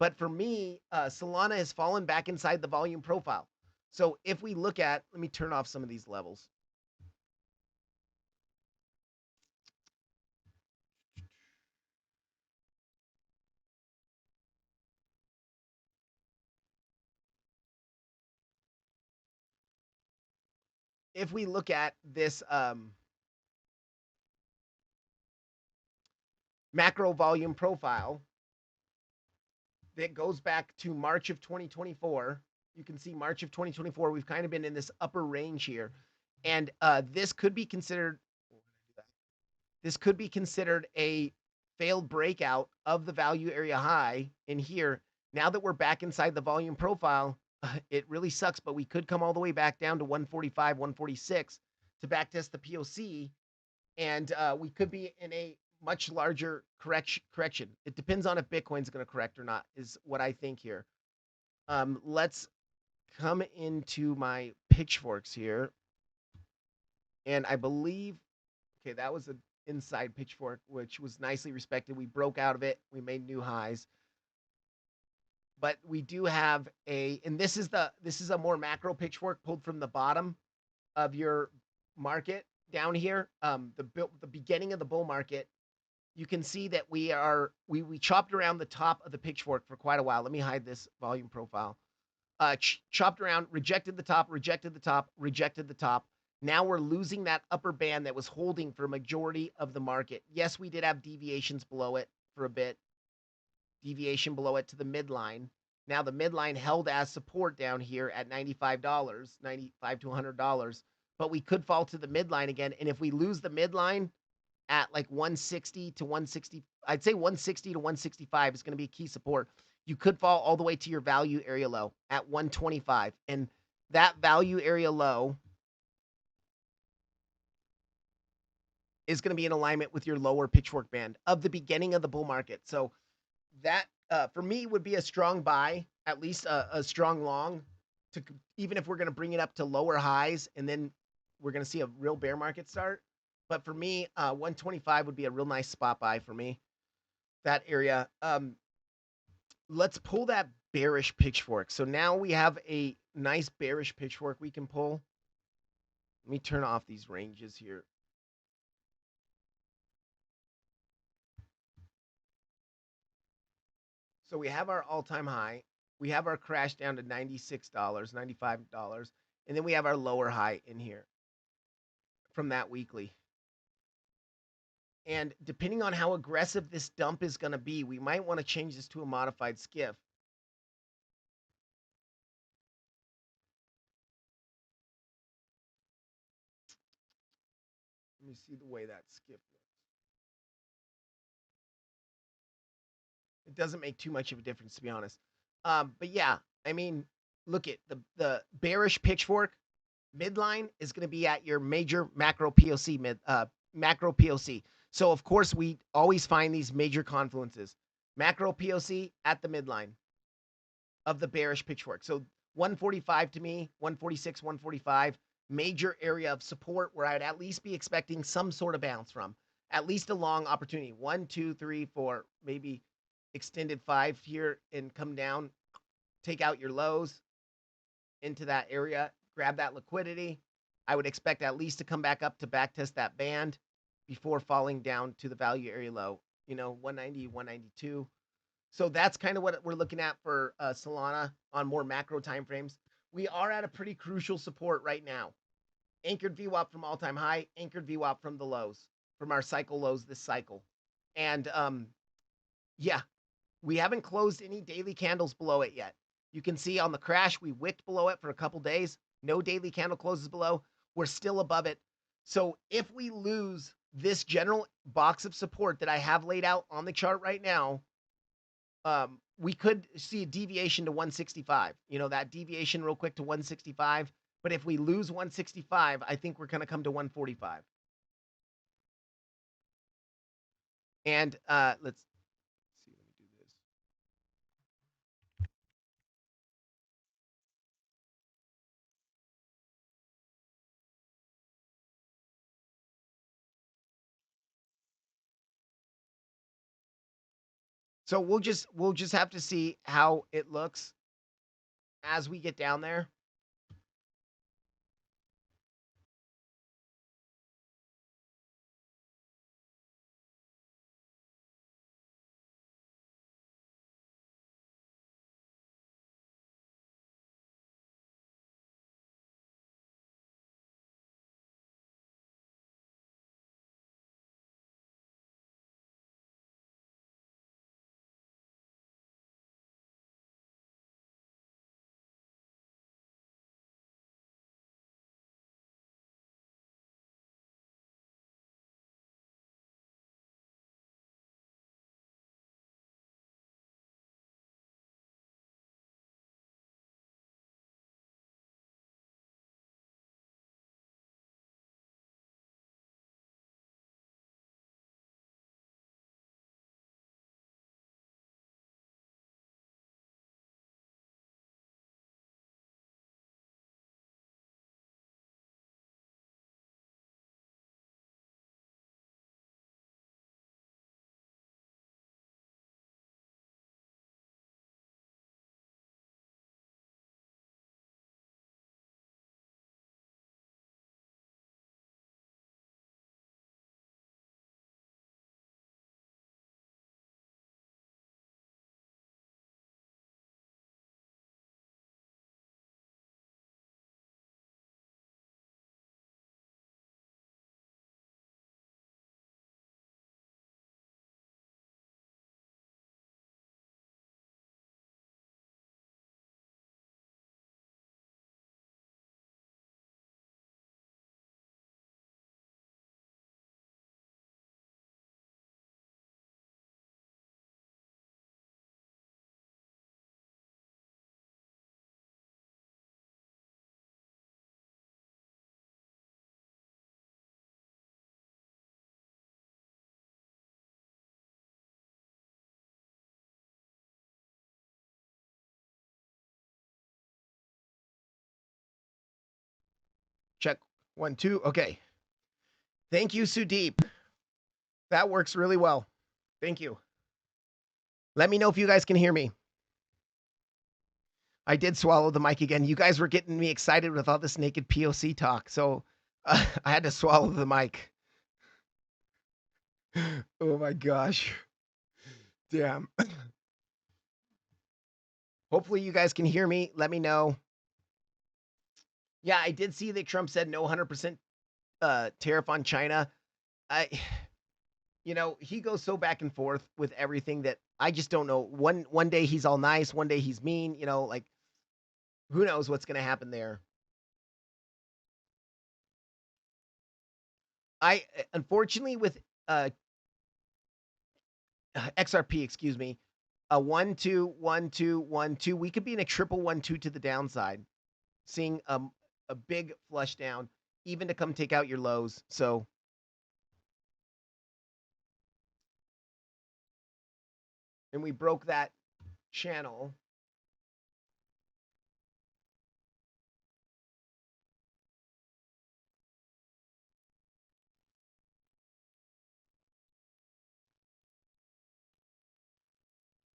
But for me, Solana has fallen back inside the volume profile. So if we look at, let me turn off some of these levels. If we look at this macro volume profile that goes back to March of 2024, you can see March of 2024, we've kind of been in this upper range here. And this could be considered a failed breakout of the value area high in here. Now that we're back inside the volume profile, it really sucks, but we could come all the way back down to 145, 146 to backtest the POC, and we could be in a much larger correction. It depends on if Bitcoin's going to correct or not, is what I think here. Let's come into my pitchforks here. And I believe, okay, that was an inside pitchfork, which was nicely respected. We broke out of it. We made new highs. but we do have and this is a more macro pitchfork pulled from the bottom of your market down here. The beginning of the bull market, you can see that we chopped around the top of the pitchfork for quite a while. Let me hide this volume profile. Chopped around, rejected the top, rejected the top, rejected the top. Now we're losing that upper band that was holding for a majority of the market. Yes, we did have deviations below it for a bit, deviation below it to the midline. Now the midline held as support down here at $95, $95 to $100, but we could fall to the midline again. And if we lose the midline at like 160 to 160, I'd say 160 to 165 is going to be a key support. You could fall all the way to your value area low at 125. And that value area low is going to be in alignment with your lower pitchfork band of the beginning of the bull market. So that for me would be a strong buy, at least a strong long, to even if we're going to bring it up to lower highs and then we're going to see a real bear market start. But for me, 125 would be a real nice spot buy for me. That area. Let's pull that bearish pitchfork. So now we have a nice bearish pitchfork we can pull. Let me turn off these ranges here. So we have our all-time high. We have our crash down to $96, $95, and then we have our lower high in here from that weekly. And depending on how aggressive this dump is going to be, we might want to change this to a modified skiff. Let me see the way that skiff looks. It doesn't make too much of a difference, to be honest. But yeah, I mean, look at the bearish pitchfork midline is going to be at your major macro POC macro POC. So of course we always find these major confluences. Macro POC at the midline of the bearish pitchfork. So 145 to me, 146, 145, major area of support where I'd at least be expecting some sort of bounce from. At least a long opportunity. 1, 2, 3, 4, maybe extended 5 here and come down, take out your lows into that area, grab that liquidity. I would expect at least to come back up to backtest that band before falling down to the value area low, 190, 192. So that's kind of what we're looking at for Solana on more macro timeframes. We are at a pretty crucial support right now. Anchored VWAP from all-time high, anchored VWAP from the lows, from our cycle lows this cycle. And yeah, we haven't closed any daily candles below it yet. You can see on the crash, we wicked below it for a couple days. No daily candle closes below. We're still above it. So if we lose this general box of support that I have laid out on the chart right now, we could see a deviation to 165. That deviation real quick to 165. But if we lose 165, I think we're going to come to 145. And let's see. Let me do this. So we'll just have to see how it looks as we get down there. Check 1, 2. Okay. Thank you, Sudeep. That works really well. Thank you. Let me know if you guys can hear me. I did swallow the mic again. You guys were getting me excited with all this naked POC talk, so I had to swallow the mic. Oh my gosh. Damn. Hopefully you guys can hear me. Let me know. Yeah, I did see that Trump said no 100% tariff on China. I he goes so back and forth with everything that I just don't know. One day he's all nice, one day he's mean, like who knows what's going to happen there. I unfortunately with XRP, excuse me, a 1 2 1 2 1 2, we could be in a triple 1 2 to the downside, seeing a big flush down, even to come take out your lows. So and we broke that channel.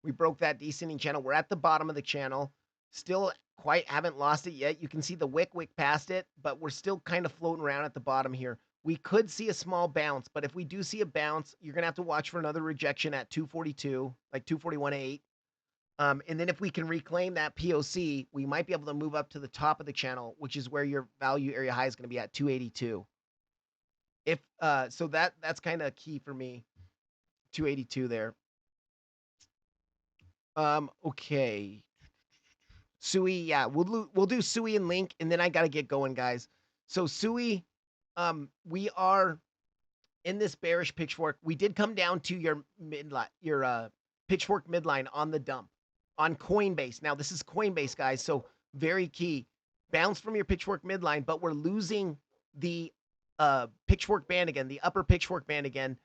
We broke that descending channel. We're at the bottom of the channel. Still quite haven't lost it yet. You can see the wick past it, but we're still kind of floating around at the bottom here. We could see a small bounce, but if we do see a bounce, you're going to have to watch for another rejection at 242, like 241.8. And then if we can reclaim that POC, we might be able to move up to the top of the channel, which is where your value area high is going to be at 282. If so that's kind of key for me. 282 there. Okay. Sui, yeah, we'll do Sui and Link, and then I gotta get going, guys. So Sui, we are in this bearish pitchfork. We did come down to your midline, your pitchfork midline on the dump on Coinbase. Now this is Coinbase, guys, so very key. Bounce from your pitchfork midline, but we're losing the pitchfork band again, the upper pitchfork band again.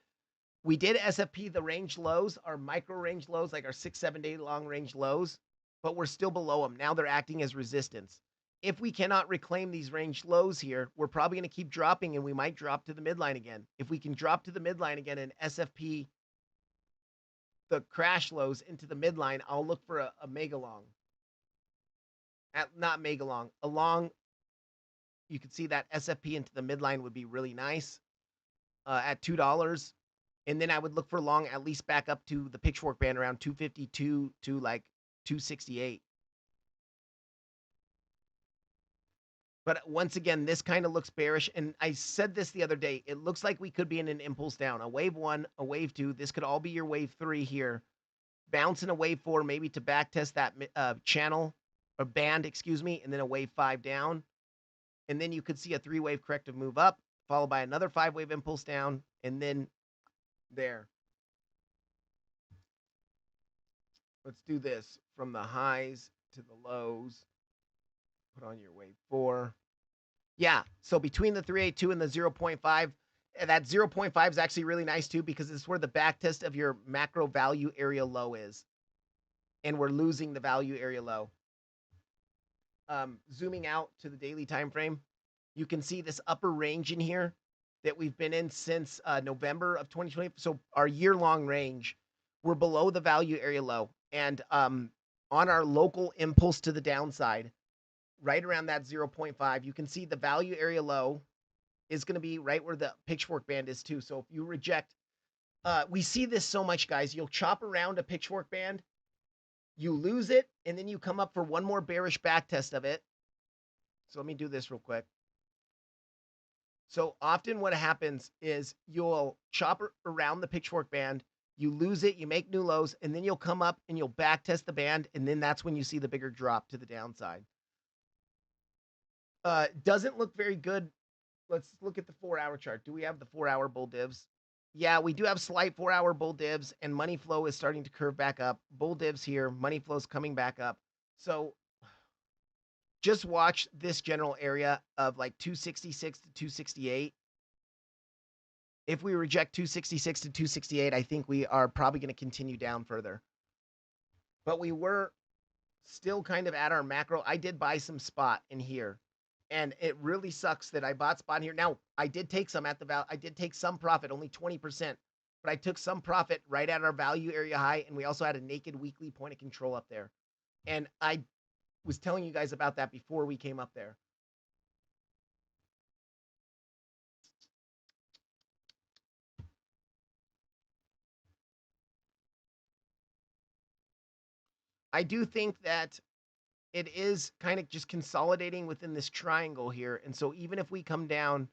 We did SFP the range lows, our micro range lows, like our 6-7 day long range lows, but we're still below them. Now they're acting as resistance. If we cannot reclaim these range lows here, we're probably going to keep dropping and we might drop to the midline again. If we can drop to the midline again and SFP the crash lows into the midline, I'll look for a mega long. Not mega long, a long. You can see that SFP into the midline would be really nice at $2. And then I would look for long at least back up to the pitchfork band around 252 to like 268. But once again, this kind of looks bearish. And I said this the other day. It looks like we could be in an impulse down. A wave 1, a wave 2. This could all be your wave 3 here. Bouncing a wave 4 maybe to back test that channel or band, excuse me, and then a wave 5 down. And then you could see a 3-wave corrective move up, followed by another 5-wave impulse down, and then there. Let's do this from the highs to the lows. Put on your wave 4. Yeah, so between the 382 and the 0.5, that 0.5 is actually really nice too because it's where the back test of your macro value area low is. And we're losing the value area low. Zooming out to the daily time frame, you can see this upper range in here that we've been in since November of 2020. So our year-long range, we're below the value area low. And on our local impulse to the downside, right around that 0.5, you can see the value area low is going to be right where the pitchfork band is too. So if you reject, we see this so much, guys. You'll chop around a pitchfork band, you lose it, and then you come up for one more bearish back test of it. So let me do this real quick. So often what happens is you'll chop around the pitchfork band, you lose it, you make new lows, and then you'll come up and you'll back test the band, and then that's when you see the bigger drop to the downside. Doesn't look very good. Let's look at the 4-hour chart. Do we have the 4-hour bull divs? Yeah, we do have slight 4-hour bull divs, and money flow is starting to curve back up. Bull divs here, money flow is coming back up. So just watch this general area of like 266 to 268. If we reject 266 to 268, I think we are probably going to continue down further. But we were still kind of at our macro. I did buy some spot in here. And it really sucks that I bought spot here. Now, I did take some at the I did take some profit, only 20%, but I took some profit right at our value area high, and we also had a naked weekly point of control up there. And I was telling you guys about that before we came up there. I do think that it is kind of just consolidating within this triangle here. And so even if we come down,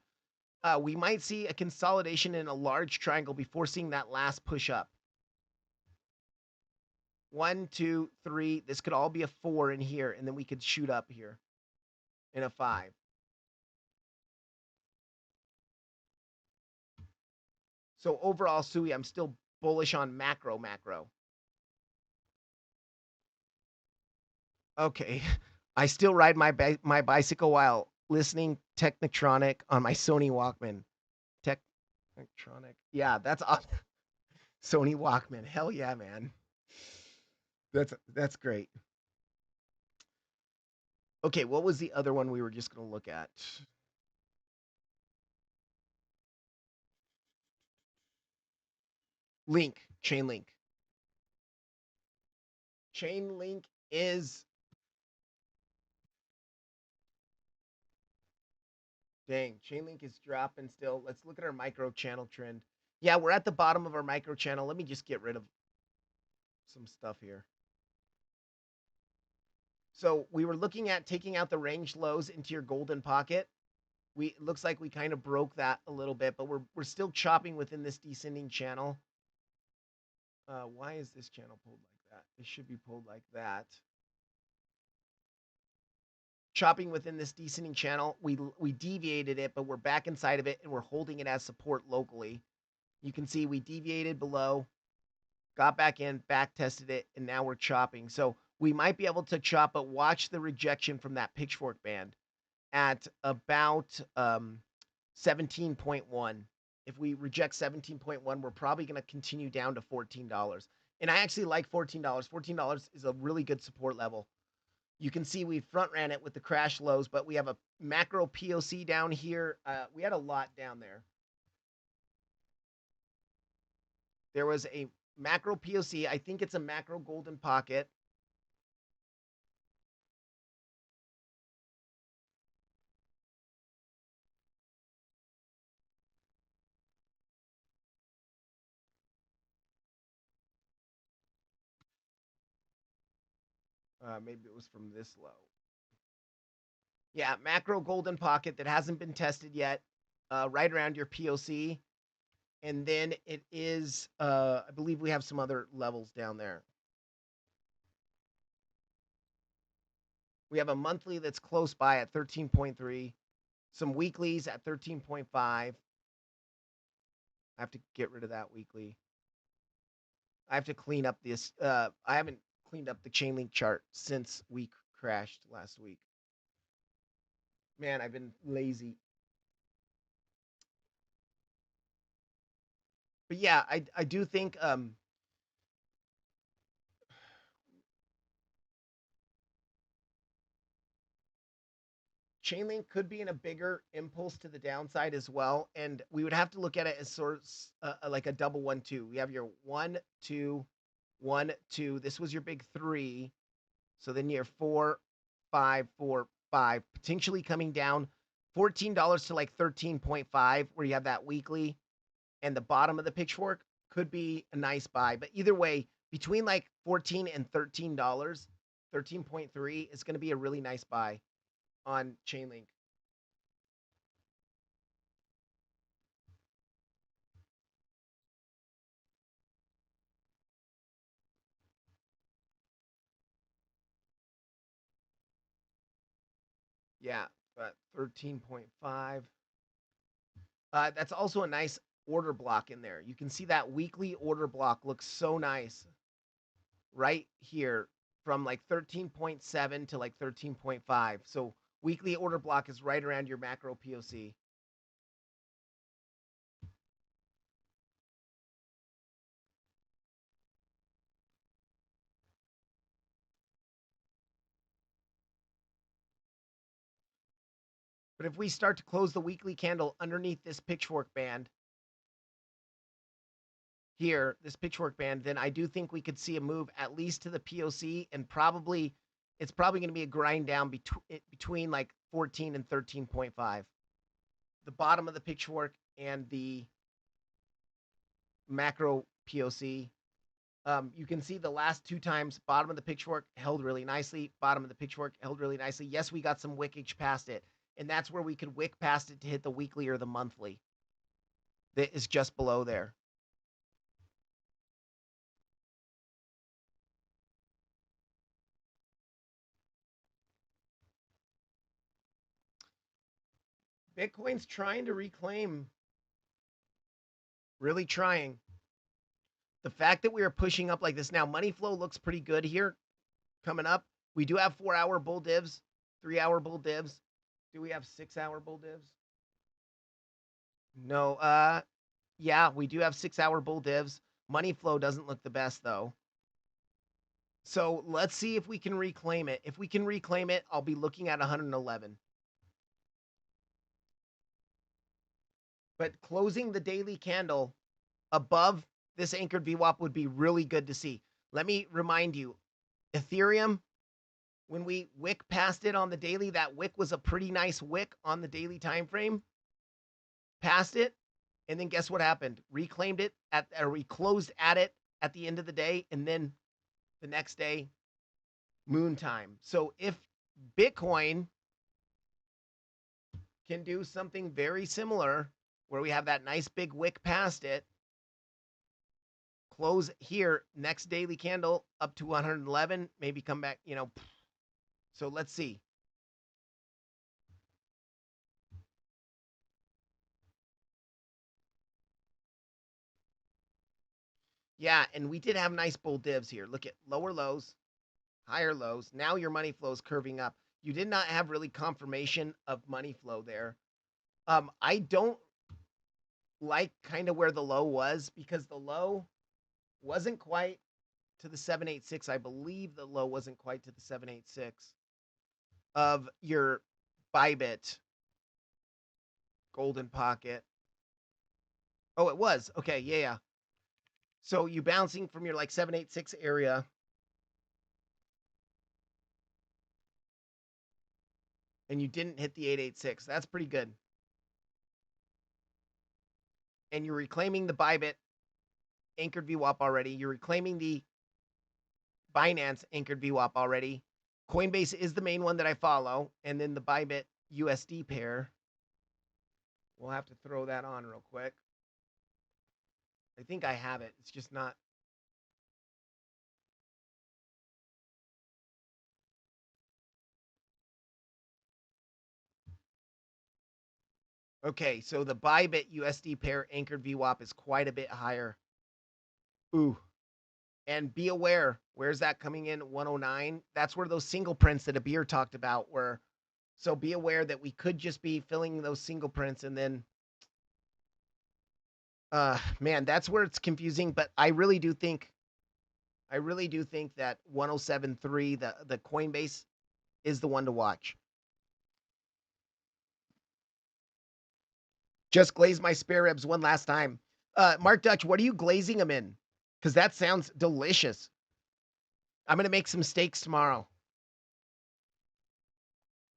we might see a consolidation in a large triangle before seeing that last push up. 1, 2, 3. This could all be a 4 in here, and then we could shoot up here in a 5. So overall, Sui, I'm still bullish on macro. Okay. I still ride my bicycle while listening Technotronic on my Sony Walkman. Technotronic. Yeah, that's awesome. Sony Walkman. Hell yeah, man. That's great. Okay, what was the other one we were just going to look at? Link, Chainlink. Chainlink is dang, Chainlink is dropping still. Let's look at our micro channel trend. Yeah, we're at the bottom of our micro channel. Let me just get rid of some stuff here. So we were looking at taking out the range lows into your golden pocket. It looks like we kind of broke that a little bit, but we're still chopping within this descending channel. Why is this channel pulled like that? It should be pulled like that. Chopping within this descending channel, we deviated it, but we're back inside of it and we're holding it as support locally. You can see we deviated below, got back in, back tested it, and now we're chopping. So we might be able to chop, but watch the rejection from that pitchfork band at about 17.1. If we reject 17.1, we're probably going to continue down to $14. And I actually like $14. $14 is a really good support level. You can see we front ran it with the crash lows, but we have a macro POC down here. We had a lot down there. There was a macro POC. I think it's a macro golden pocket. Maybe it was from this low. Yeah, macro golden pocket that hasn't been tested yet, right around your POC. And then it is, I believe we have some other levels down there. We have a monthly that's close by at 13.3, some weeklies at 13.5. I have to get rid of that weekly. I have to clean up this. I haven't cleaned up the Chainlink chart since we crashed last week. Man, I've been lazy. But yeah, I do think Chainlink could be in a bigger impulse to the downside as well, and we would have to look at it as sort of like a double 1-2. We have your 1-2, 1-2. This was your big 3. So then you're 4, 5, 4, 5, potentially coming down $14 to like 13.5, where you have that weekly, and the bottom of the pitchfork could be a nice buy. But either way, between like 14 and $13, 13.3 is going to be a really nice buy on Chainlink. Yeah, but 13.5. That's also a nice order block in there. You can see that weekly order block looks so nice right here from like 13.7 to like 13.5. So weekly order block is right around your macro POC. But if we start to close the weekly candle underneath this pitchfork band here, this pitchfork band, then I do think we could see a move at least to the POC, and probably it's probably going to be a grind down between like 14 and 13.5. The bottom of the pitchfork and the macro POC. You can see the last two times, bottom of the pitchfork held really nicely, bottom of the pitchfork held really nicely. Yes, we got some wickage past it, and that's where we could wick past it to hit the weekly or the monthly. That is just below there. Bitcoin's trying to reclaim, really trying. The fact that we are pushing up like this now, money flow looks pretty good here coming up. We do have 4-hour bull divs, 3-hour bull divs. Do we have 6-hour bull divs? No. Yeah, we do have 6-hour bull divs. Money flow doesn't look the best though. So let's see if we can reclaim it. If we can reclaim it, I'll be looking at 111. But closing the daily candle above this anchored VWAP would be really good to see. Let me remind you, Ethereum, when we wick past it on the daily, that wick was a pretty nice wick on the daily time frame. Passed it, and then guess what happened? Reclaimed it or we closed at it at the end of the day, and then the next day, moon time. So if Bitcoin can do something very similar, where we have that nice big wick past it, close here, next daily candle up to 111, maybe come back, So let's see. Yeah, and we did have nice bull divs here. Look at lower lows, higher lows. Now your money flow is curving up. You did not have really confirmation of money flow there. I don't like kind of where the low was, because the low wasn't quite to the 786. I believe the low wasn't quite to the 786 of your Bybit golden pocket. Oh, it was. Okay, yeah. So you bouncing from your like 786 area, and you didn't hit the 886. That's pretty good. And you're reclaiming the Bybit anchored VWAP already. You're reclaiming the Binance anchored VWAP already. Coinbase is the main one that I follow, and then the Bybit USD pair. We'll have to throw that on real quick. I think I have it. It's just not. Okay, so the Bybit USD pair anchored VWAP is quite a bit higher. Ooh. And be aware, where's that coming in? 109. That's where those single prints that Abir talked about were. So be aware that we could just be filling those single prints, and then man, that's where it's confusing. But I really do think that 107.3, the Coinbase, is the one to watch. Just glaze my spare ribs one last time. Mark Dutch, what are you glazing them in? Because that sounds delicious. I'm going to make some steaks tomorrow.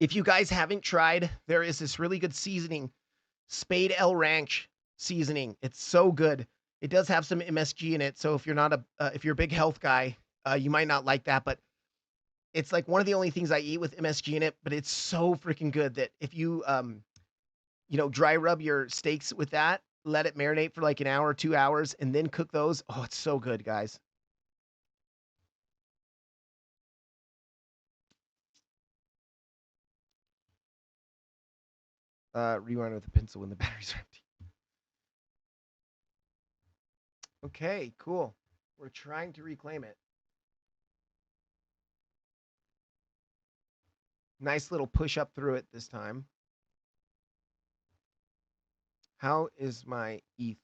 If you guys haven't tried, there is this really good seasoning, Spade El Ranch seasoning. It's so good. It does have some MSG in it, so if you're not if you're a big health guy, you might not like that, but it's like one of the only things I eat with MSG in it. But it's so freaking good that if you dry rub your steaks with that, let it marinate for like an hour or 2 hours, and then cook those. Oh, it's so good, guys. Rewind with a pencil when the batteries are empty. Okay, cool. We're trying to reclaim it. Nice little push up through it this time. How is my ETH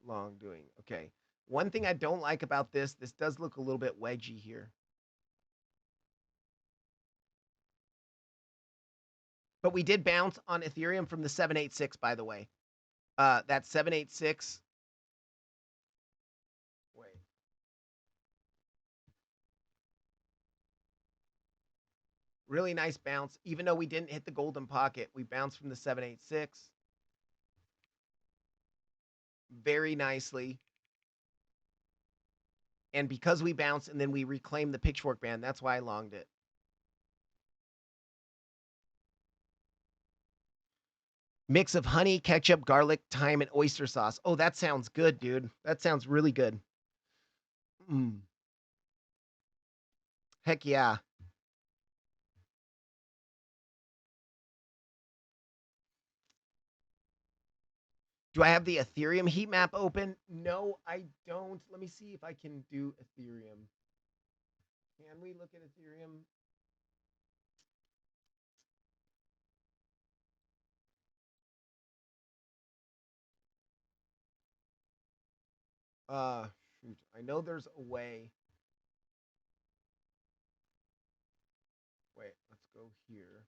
long doing? Okay. One thing I don't like about this does look a little bit wedgy here. But we did bounce on Ethereum from the 786, by the way. That 786. Wait. Really nice bounce. Even though we didn't hit the golden pocket, we bounced from the 786 very nicely. And because we bounced and then we reclaimed the pitchfork band, that's why I longed it. Mix of honey, ketchup, garlic, thyme, and oyster sauce. Oh, that sounds good, dude. That sounds really good. Mm. Heck yeah. Do I have the Ethereum heat map open? No, I don't. Let me see if I can do Ethereum. Can we look at Ethereum? Shoot. I know there's a way. Wait, let's go here.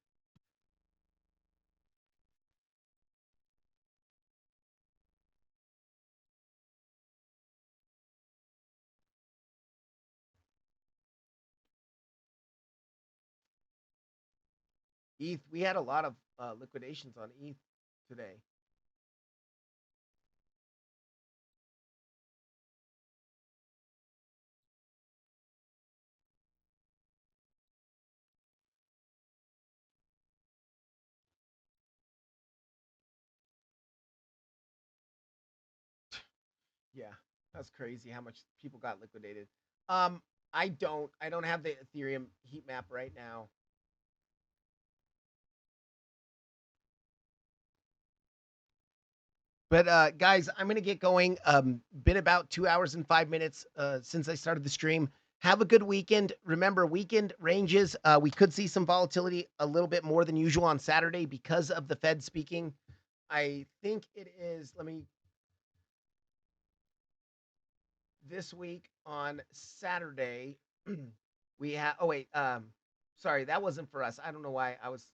ETH, we had a lot of liquidations on ETH today. Yeah, that's crazy how much people got liquidated. Um, I don't have the Ethereum heat map right now. But guys, I'm gonna get going. Been about 2 hours and 5 minutes since I started the stream. Have a good weekend. Remember, weekend ranges. We could see some volatility a little bit more than usual on Saturday because of the Fed speaking. I think it is. Let me. This week on Saturday, we have. Oh wait, sorry, that wasn't for us. I don't know why I was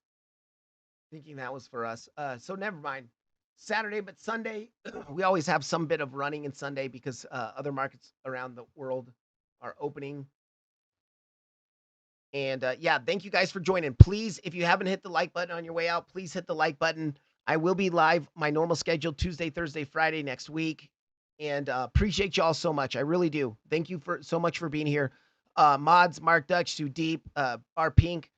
thinking that was for us. So never mind. Saturday, but Sunday, we always have some bit of running in Sunday because other markets around the world are opening. And yeah, thank you guys for joining. Please, if you haven't hit the like button on your way out, please hit the like button. I will be live my normal schedule Tuesday, Thursday, Friday next week. And appreciate y'all so much. I really do. Thank you for so much for being here. Mods, Mark Dutch, Too Deep, R Pink,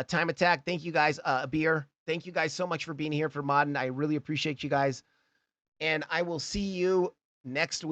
Time Attack. Thank you guys. Beer. Thank you guys so much for being here for Mod, and I really appreciate you guys. And I will see you next week.